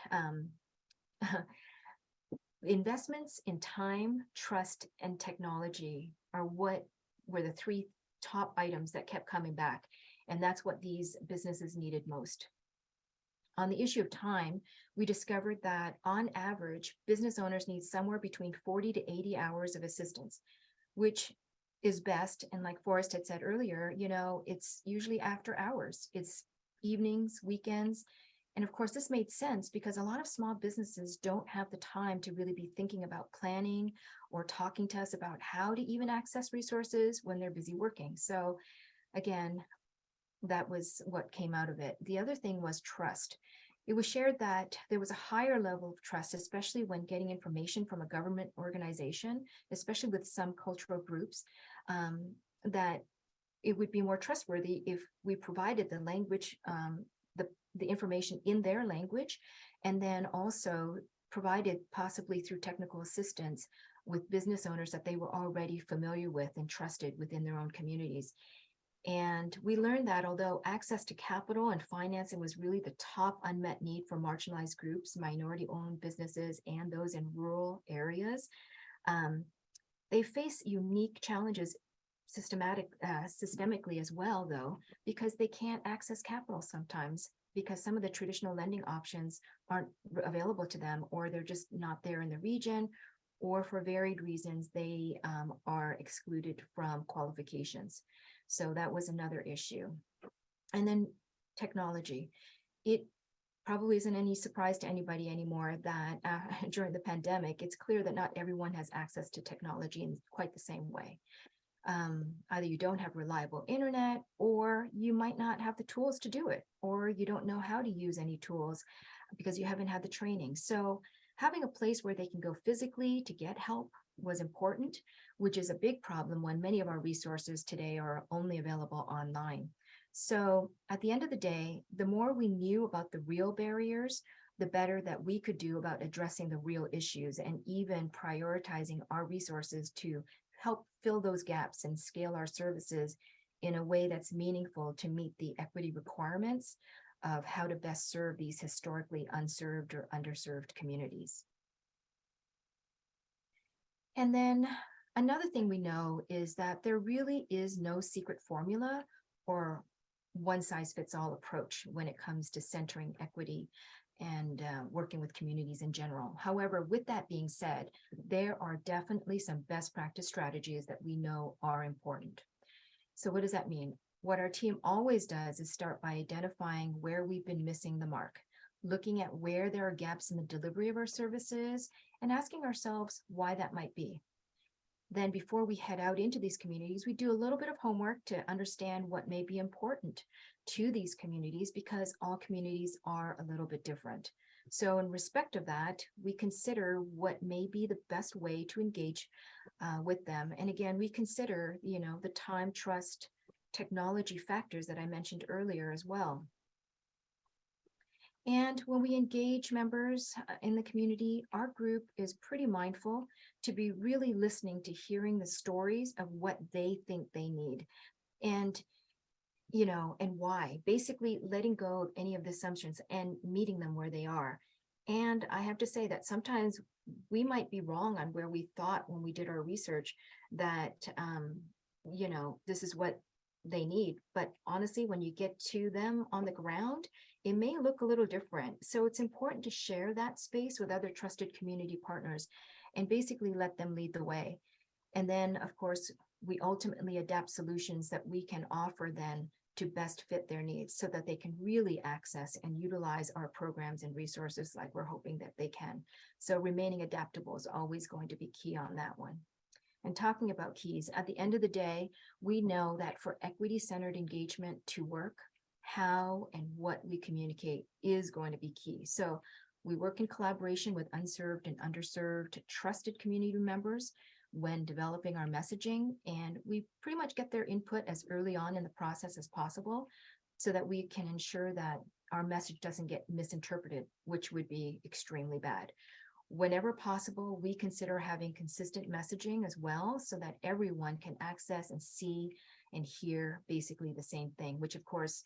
investments in time, trust, and technology are what were the 3 top items that kept coming back. And that's what these businesses needed most. On the issue of time, we discovered that on average, business owners need somewhere between 40 to 80 hours of assistance, which is best. And like Forrest had said earlier, you know, it's usually after hours, it's evenings, weekends, And of course, this made sense because a lot of small businesses don't have the time to really be thinking about planning or talking to us about how to even access resources when they're busy working. So again, that was what came out of it. The other thing was trust. It was shared that there was a higher level of trust, especially when getting information from a government organization, especially with some cultural groups, that it would be more trustworthy if we provided the language, the information in their language, and then also provided possibly through technical assistance with business owners that they were already familiar with and trusted within their own communities. And we learned that although access to capital and financing was really the top unmet need for marginalized groups, minority-owned businesses, and those in rural areas, they face unique challenges systemically as well, though, because they can't access capital sometimes because some of the traditional lending options aren't available to them, or they're just not there in the region, or for varied reasons, they are excluded from qualifications. So that was another issue. And then technology. It probably isn't any surprise to anybody anymore that during the pandemic, it's clear that not everyone has access to technology in quite the same way. Either you don't have reliable internet, or you might not have the tools to do it, or you don't know how to use any tools because you haven't had the training. So having a place where they can go physically to get help was important, which is a big problem when many of our resources today are only available online. So at the end of the day, the more we knew about the real barriers, the better that we could do about addressing the real issues and even prioritizing our resources to help fill those gaps and scale our services in a way that's meaningful to meet the equity requirements of how to best serve these historically unserved or underserved communities. And then another thing we know is that there really is no secret formula or one-size-fits-all approach when it comes to centering equity and working with communities in general. However, with that being said, there are definitely some best practice strategies that we know are important. So what does that mean? What our team always does is start by identifying where we've been missing the mark, looking at where there are gaps in the delivery of our services, and asking ourselves why that might be. Then before we head out into these communities, we do a little bit of homework to understand what may be important to these communities, because all communities are a little bit different. So in respect of that, we consider what may be the best way to engage with them. And again, we consider, the time, trust, technology factors that I mentioned earlier as well. And when we engage members in the community, our group is pretty mindful to be really listening to hearing the stories of what they think they need. And and why, basically letting go of any of the assumptions and meeting them where they are. And I have to say that sometimes we might be wrong on where we thought when we did our research that, this is what they need. But honestly, when you get to them on the ground, it may look a little different. So it's important to share that space with other trusted community partners and basically let them lead the way. And then, of course, we ultimately adapt solutions that we can offer then to best fit their needs so that they can really access and utilize our programs and resources like we're hoping that they can. So remaining adaptable is always going to be key on that one. And talking about keys, at the end of the day, we know that for equity-centered engagement to work, how and what we communicate is going to be key. So we work in collaboration with unserved and underserved trusted community members when developing our messaging, and we pretty much get their input as early on in the process as possible so that we can ensure that our message doesn't get misinterpreted, which would be extremely bad. Whenever possible, we consider having consistent messaging as well so that everyone can access and see and hear basically the same thing, which of course,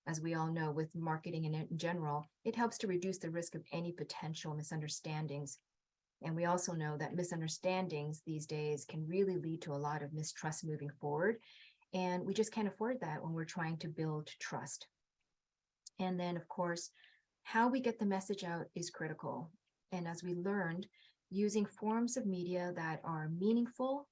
as we all know, with marketing in general, it helps to reduce the risk of any potential misunderstandings. And we also know that misunderstandings these days can really lead to a lot of mistrust moving forward. And we just can't afford that when we're trying to build trust. And then, of course, how we get the message out is critical. And as we learned, using forms of media that are meaningful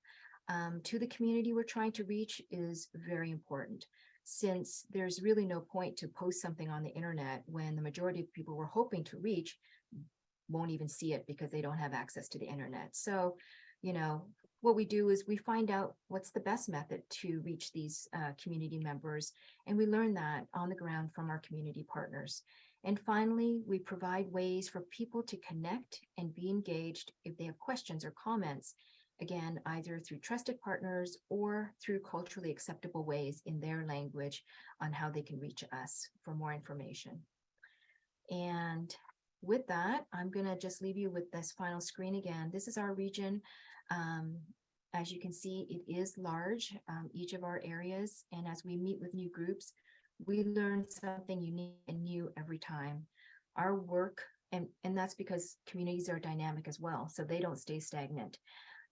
to the community we're trying to reach is very important. since there's really no point to post something on the internet when the majority of people we're hoping to reach won't even see it because they don't have access to the internet. So, you know, what we do is we find out what's the best method to reach these community members, and we learn that on the ground from our community partners. And finally, we provide ways for people to connect and be engaged if they have questions or comments, again, either through trusted partners or through culturally acceptable ways in their language on how they can reach us for more information. And with that, I'm going to just leave you with this final screen again. This is our region. As you can see, it is large, each of our areas. And as we meet with new groups, we learn something unique and new every time. Our work, and that's because communities are dynamic as well, so they don't stay stagnant.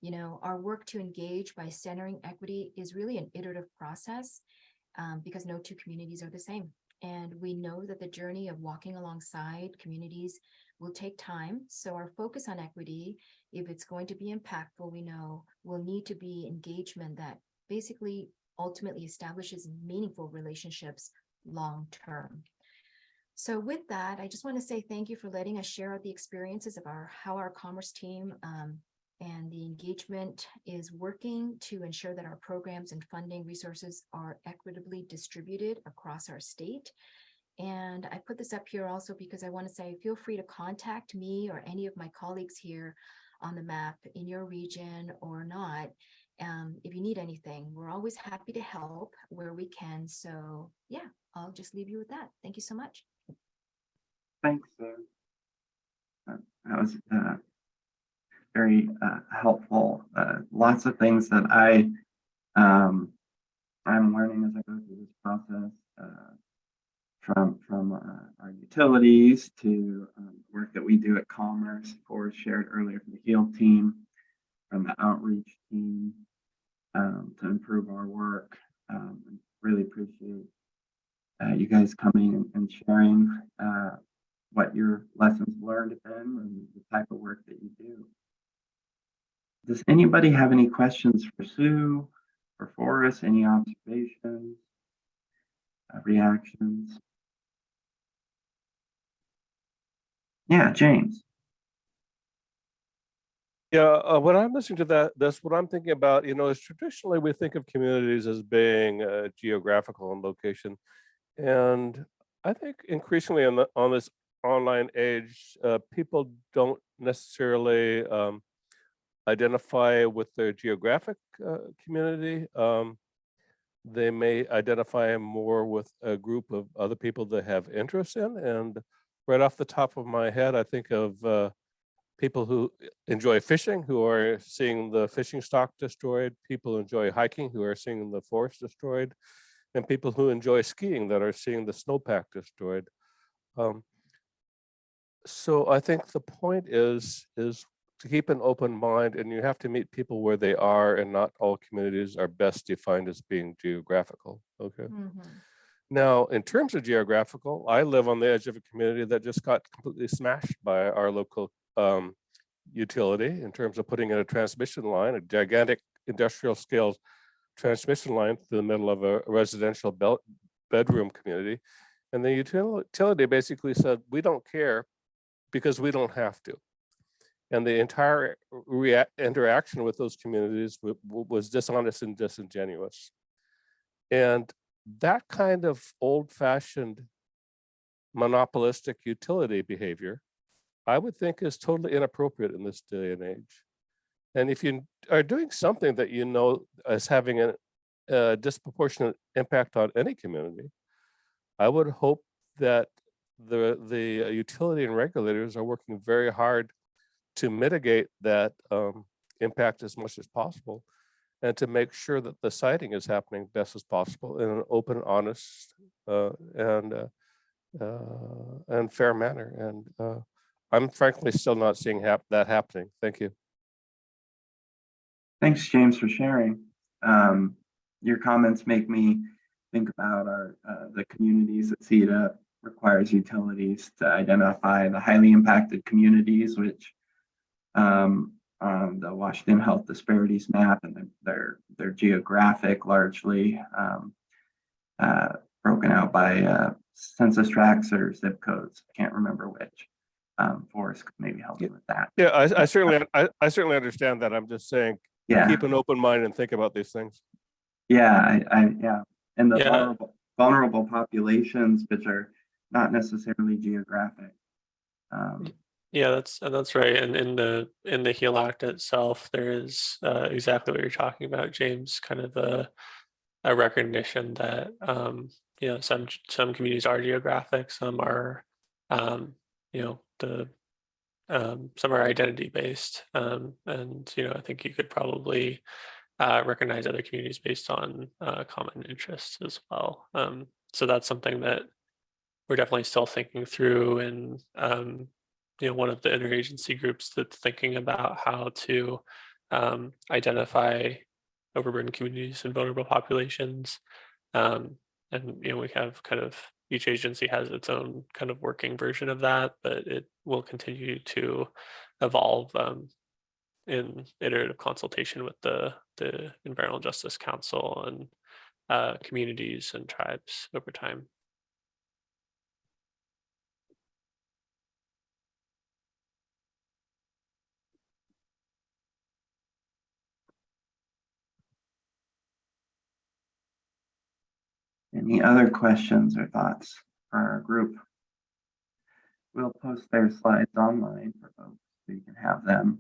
You know, our work to engage by centering equity is really an iterative process because no two communities are the same. And we know that the journey of walking alongside communities will take time. So our focus on equity, if it's going to be impactful, we know will need to be engagement that basically ultimately establishes meaningful relationships long term. So with that, I just want to say thank you for letting us share the experiences of how our commerce team and the engagement is working to ensure that our programs and funding resources are equitably distributed across our state. And I put this up here also because I want to say, feel free to contact me or any of my colleagues here on the map in your region or not. If you need anything, we're always happy to help where we can. So yeah, I'll just leave you with that. Thank you so much. Thanks, Sam. That was very helpful. Lots of things that I'm learning as I go through this process, from our utilities to work that we do at Commerce, or shared earlier from the HEAL team, from the outreach team, to improve our work. Really appreciate you guys coming and sharing what your lessons learned have been and the type of work that you do. Does anybody have any questions for Sue or Forrest? Any observations, reactions? Yeah, James. Yeah, when I'm listening to that's what I'm thinking about. You know, is traditionally we think of communities as being geographical in location, and I think increasingly on this online age, people don't necessarily identify with their geographic community. They may identify more with a group of other people they have interests in. And right off the top of my head, I think of people who enjoy fishing, who are seeing the fishing stock destroyed, people who enjoy hiking, who are seeing the forest destroyed, and people who enjoy skiing that are seeing the snowpack destroyed. So I think the point is to keep an open mind, and you have to meet people where they are, and not all communities are best defined as being geographical. Okay. Mm-hmm. Now, in terms of geographical, I live on the edge of a community that just got completely smashed by our local utility in terms of putting in a transmission line, a gigantic industrial scale transmission line through the middle of a residential bedroom community. And the utility basically said, we don't care because we don't have to. And the entire interaction with those communities was dishonest and disingenuous. And that kind of old-fashioned monopolistic utility behavior, I would think, is totally inappropriate in this day and age. And if you are doing something that you know is having a disproportionate impact on any community, I would hope that the utility and regulators are working very hard to mitigate that impact as much as possible, and to make sure that the siting is happening best as possible in an open, honest, and fair manner. And I'm frankly still not seeing that happening. Thank you. Thanks, James, for sharing. Your comments make me think about the communities that CEIP requires utilities to identify the highly impacted communities, which the Washington Health Disparities Map, and they're geographic largely. broken out by census tracts or zip codes. I can't remember which. Forrest could maybe help me with that. Yeah, I certainly understand that. I'm just saying, Yeah, keep an open mind and think about these things. yeah, yeah. And the Yeah. vulnerable populations, which are not necessarily geographic. Yeah, that's right. And in the HEAL Act itself, there is exactly what you're talking about, James. Kind of a recognition that you know, some communities are geographic, some are you know, some are identity based, and you know, I think you could probably recognize other communities based on common interests as well. So that's something that we're definitely still thinking through, and you know, one of the interagency groups that's thinking about how to identify overburdened communities and vulnerable populations. And you know, we have kind of, each agency has its own kind of working version of that, but it will continue to evolve in iterative consultation with the Environmental Justice Council and communities and tribes over time. Any other questions or thoughts for our group? We'll post their slides online for folks so you can have them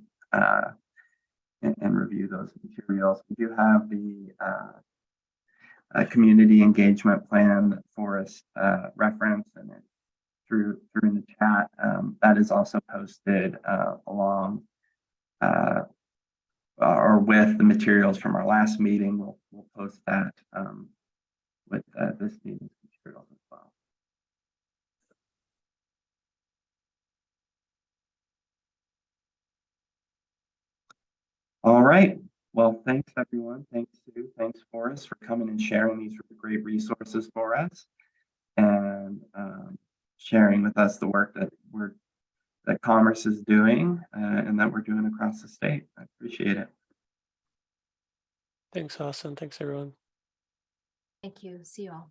and review those materials. We do have the community engagement plan that Forrest reference and it through in the chat. That is also posted along or with the materials from our last meeting. We'll post that with this meeting's materials as well. All right. Well, thanks everyone. Thanks Sue. Thanks Forrest for coming and sharing these great resources for us and sharing with us the work that Commerce is doing and that we're doing across the state. I appreciate it. Thanks, Austin. Thanks, everyone. Thank you. See you all.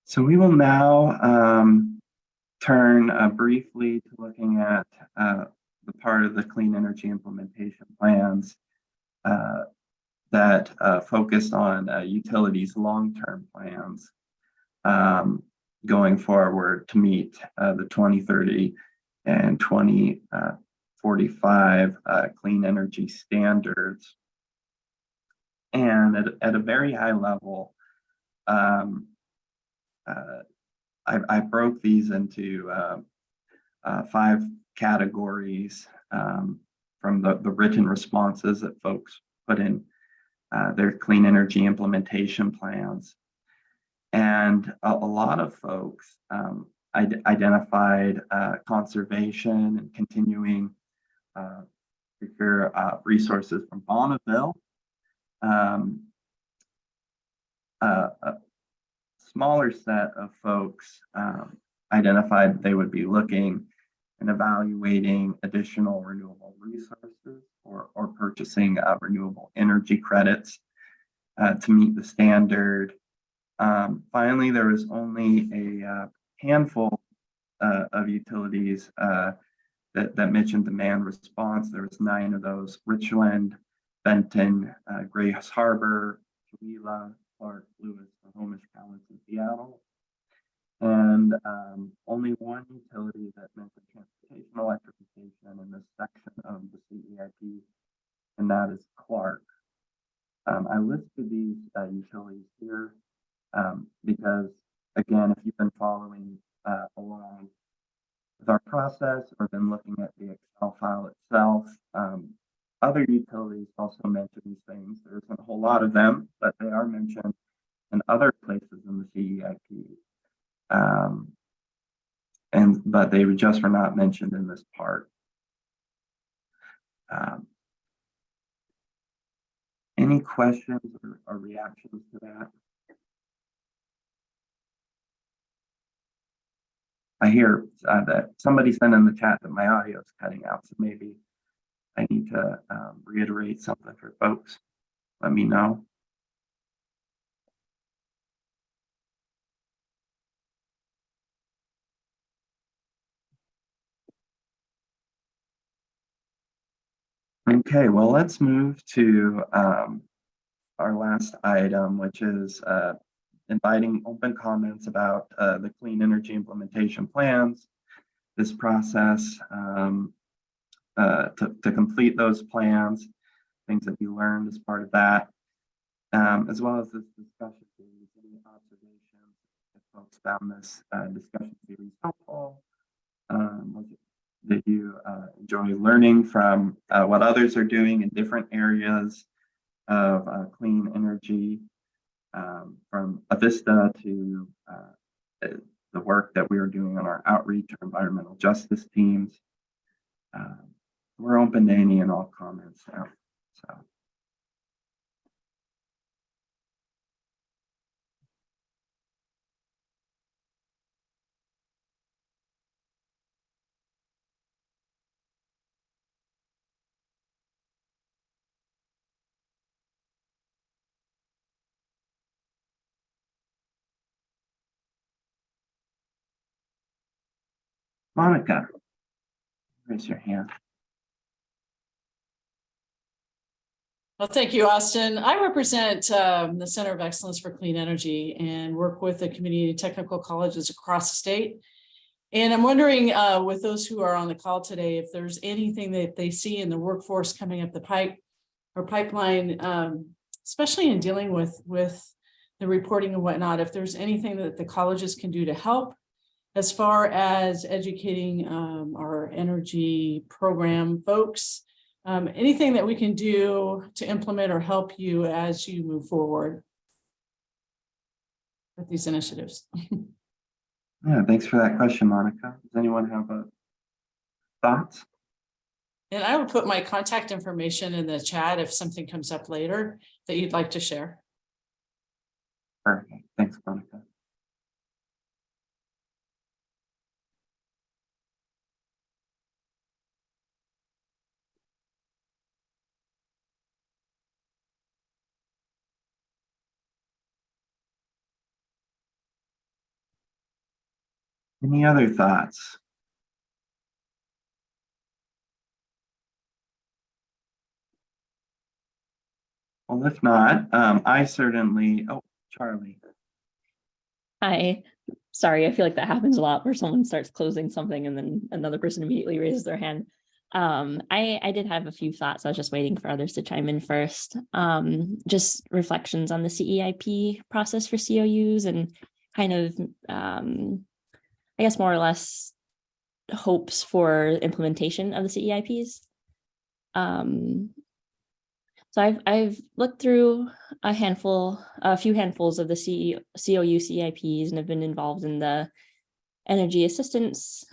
So we will now turn briefly to looking at the part of the clean energy implementation plans that focused on utilities long-term plans going forward to meet the 2030 and 2045 clean energy standards. And at a very high level, I broke these into 5 categories from the written responses that folks put in their clean energy implementation plans. And a lot of folks identified conservation and continuing procure resources from Bonneville. A smaller set of folks identified they would be looking and evaluating additional renewable resources or purchasing renewable energy credits to meet the standard. Finally, there was only a handful of utilities that mentioned demand response. There was 9 of those: Richland, Benton, Grays Harbor, Tooele, Clark, Lewis, Snohomish, Calais, and Seattle. And only one utility that mentioned transportation electrification in this section of the CEIP, and that is Clark. I listed these utilities here because, again, if you've been following along with our process or been looking at the Excel file itself, other utilities also mention these things. There isn't a whole lot of them, but they are mentioned in other places in the CEIP. But they just were not mentioned in this part. Any questions or reactions to that? I hear that somebody sent in the chat that my audio is cutting out, so maybe I need to reiterate something for folks. Let me know. Okay, well, let's move to our last item, which is inviting open comments about the clean energy implementation plans, this process to complete those plans, things that you learned as part of that, as well as this discussion series, any observations, if folks found this discussion series helpful. Did you enjoy learning from what others are doing in different areas of clean energy, from Avista to the work that we are doing on our outreach or environmental justice teams? We're open to any and all comments now. So. Monica, raise your hand. Well, thank you, Austin. I represent the Center of Excellence for Clean Energy and work with the community technical colleges across the state. And I'm wondering with those who are on the call today, if there's anything that they see in the workforce coming up the pipe or pipeline, especially in dealing with the reporting and whatnot, if there's anything that the colleges can do to help as far as educating our energy program folks. Anything that we can do to implement or help you as you move forward with these initiatives. Yeah, thanks for that question, Monica. Does anyone have thoughts? And I will put my contact information in the chat if something comes up later that you'd like to share. Perfect. Thanks, Monica. Any other thoughts? Well, if not, I certainly, oh, Charlie. Hi, sorry, I feel like that happens a lot where someone starts closing something and then another person immediately raises their hand. I did have a few thoughts. I was just waiting for others to chime in first. Just reflections on the CEIP process for COUs and kind of, I guess more or less hopes for implementation of the CEIPs. So I've looked through a few handfuls of the COU CIPs and have been involved in the energy assistance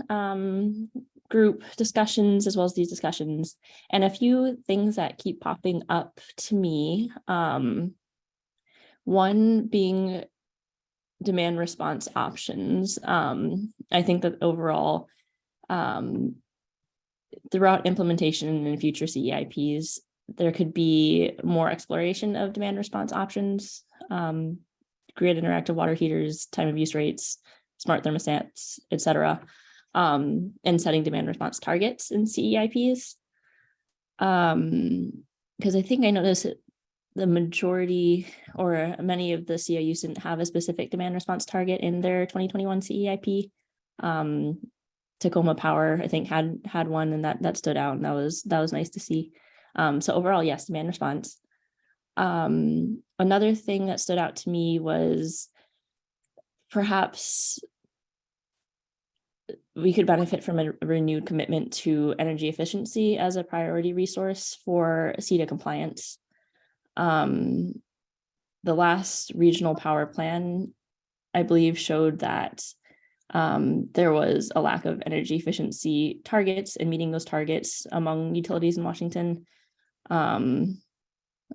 group discussions as well as these discussions. And a few things that keep popping up to me, one being demand response options. I think that overall, throughout implementation in future CEIPs, there could be more exploration of demand response options, grid interactive water heaters, time of use rates, smart thermostats, et cetera, and setting demand response targets in CEIPs. Because I think I noticed that the majority or many of the COUs didn't have a specific demand response target in their 2021 CEIP. Tacoma Power, I think, had one, and that stood out, and that was nice to see. So overall, yes, demand response. Another thing that stood out to me was perhaps we could benefit from a renewed commitment to energy efficiency as a priority resource for CETA compliance. The last regional power plan, I believe, showed that there was a lack of energy efficiency targets and meeting those targets among utilities in Washington. And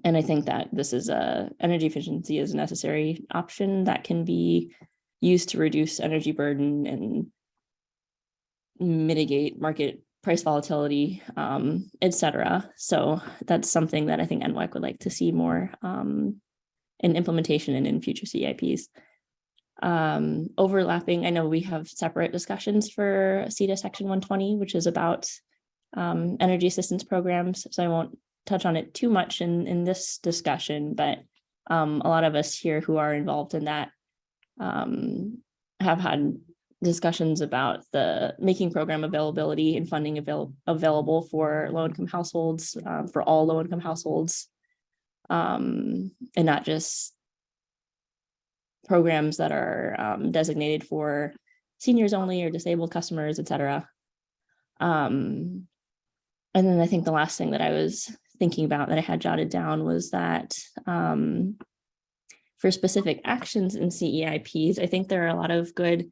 I think that this is energy efficiency is a necessary option that can be used to reduce energy burden and mitigate market price volatility, et cetera. So that's something that I think NWEC would like to see more in implementation and in future CEIPs. Overlapping, I know we have separate discussions for CETA Section 120, which is about energy assistance programs. So I won't touch on it too much in this discussion, but a lot of us here who are involved in that have had discussions about the making program availability and funding available for low-income households, for all low-income households, and not just programs that are designated for seniors only or disabled customers, et cetera. And then I think the last thing that I was thinking about that I had jotted down was that for specific actions in CEIPs, I think there are a lot of good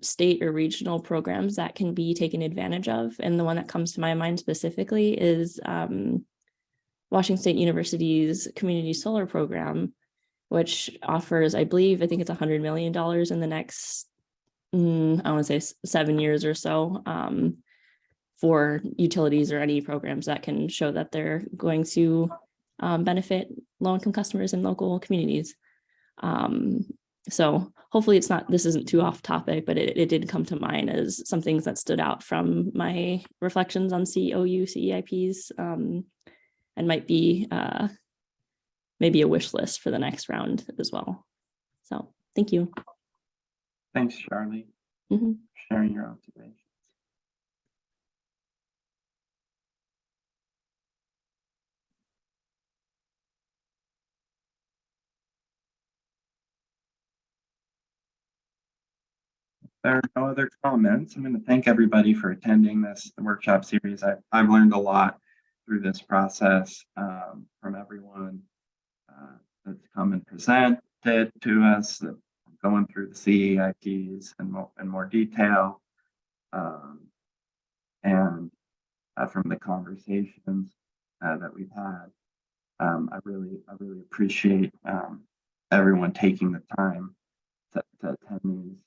state or regional programs that can be taken advantage of. And the one that comes to my mind specifically is Washington State University's Community Solar Program, which offers, I think it's $100 million in the next, I want to say 7 years or so, for utilities or any programs that can show that they're going to benefit low-income customers in local communities. So hopefully this isn't too off topic, but it did come to mind as some things that stood out from my reflections on CEIPs, and might be maybe a wish list for the next round as well. So thank you. Thanks, Charlie, Mm-hmm. for sharing your observations. There are no other comments. I'm going to thank everybody for attending this workshop series. I've learned a lot through this process from everyone that's come and presented to us, going through the CEIPs in more detail, and from the conversations that we've had. I really appreciate everyone taking the time to attend these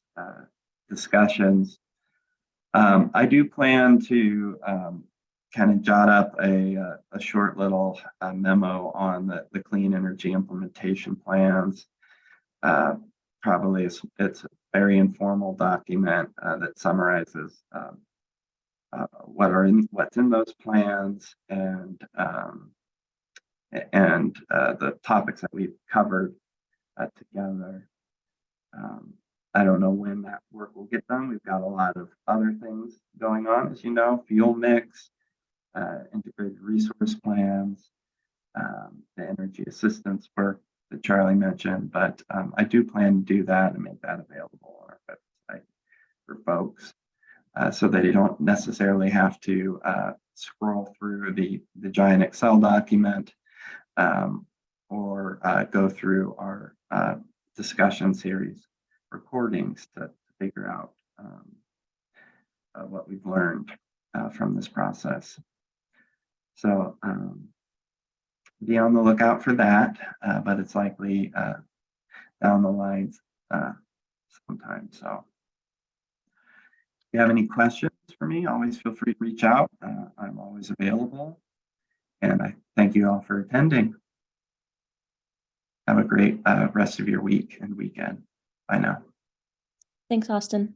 discussions. I do plan to kind of jot up a short little memo on the clean energy implementation plans. Probably it's a very informal document that summarizes what's in those plans and the topics that we've covered together. I don't know when that work will get done. We've got a lot of other things going on, as you know, fuel mix, integrated resource plans, the energy assistance work that Charlie mentioned, but I do plan to do that and make that available on our website for folks so that you don't necessarily have to scroll through the giant Excel document or go through our discussion series recordings to figure out what we've learned from this process. So be on the lookout for that, but it's likely down the lines sometime. So if you have any questions for me, always feel free to reach out. I'm always available. And I thank you all for attending. Have a great rest of your week and weekend. Bye now. Thanks, Austin.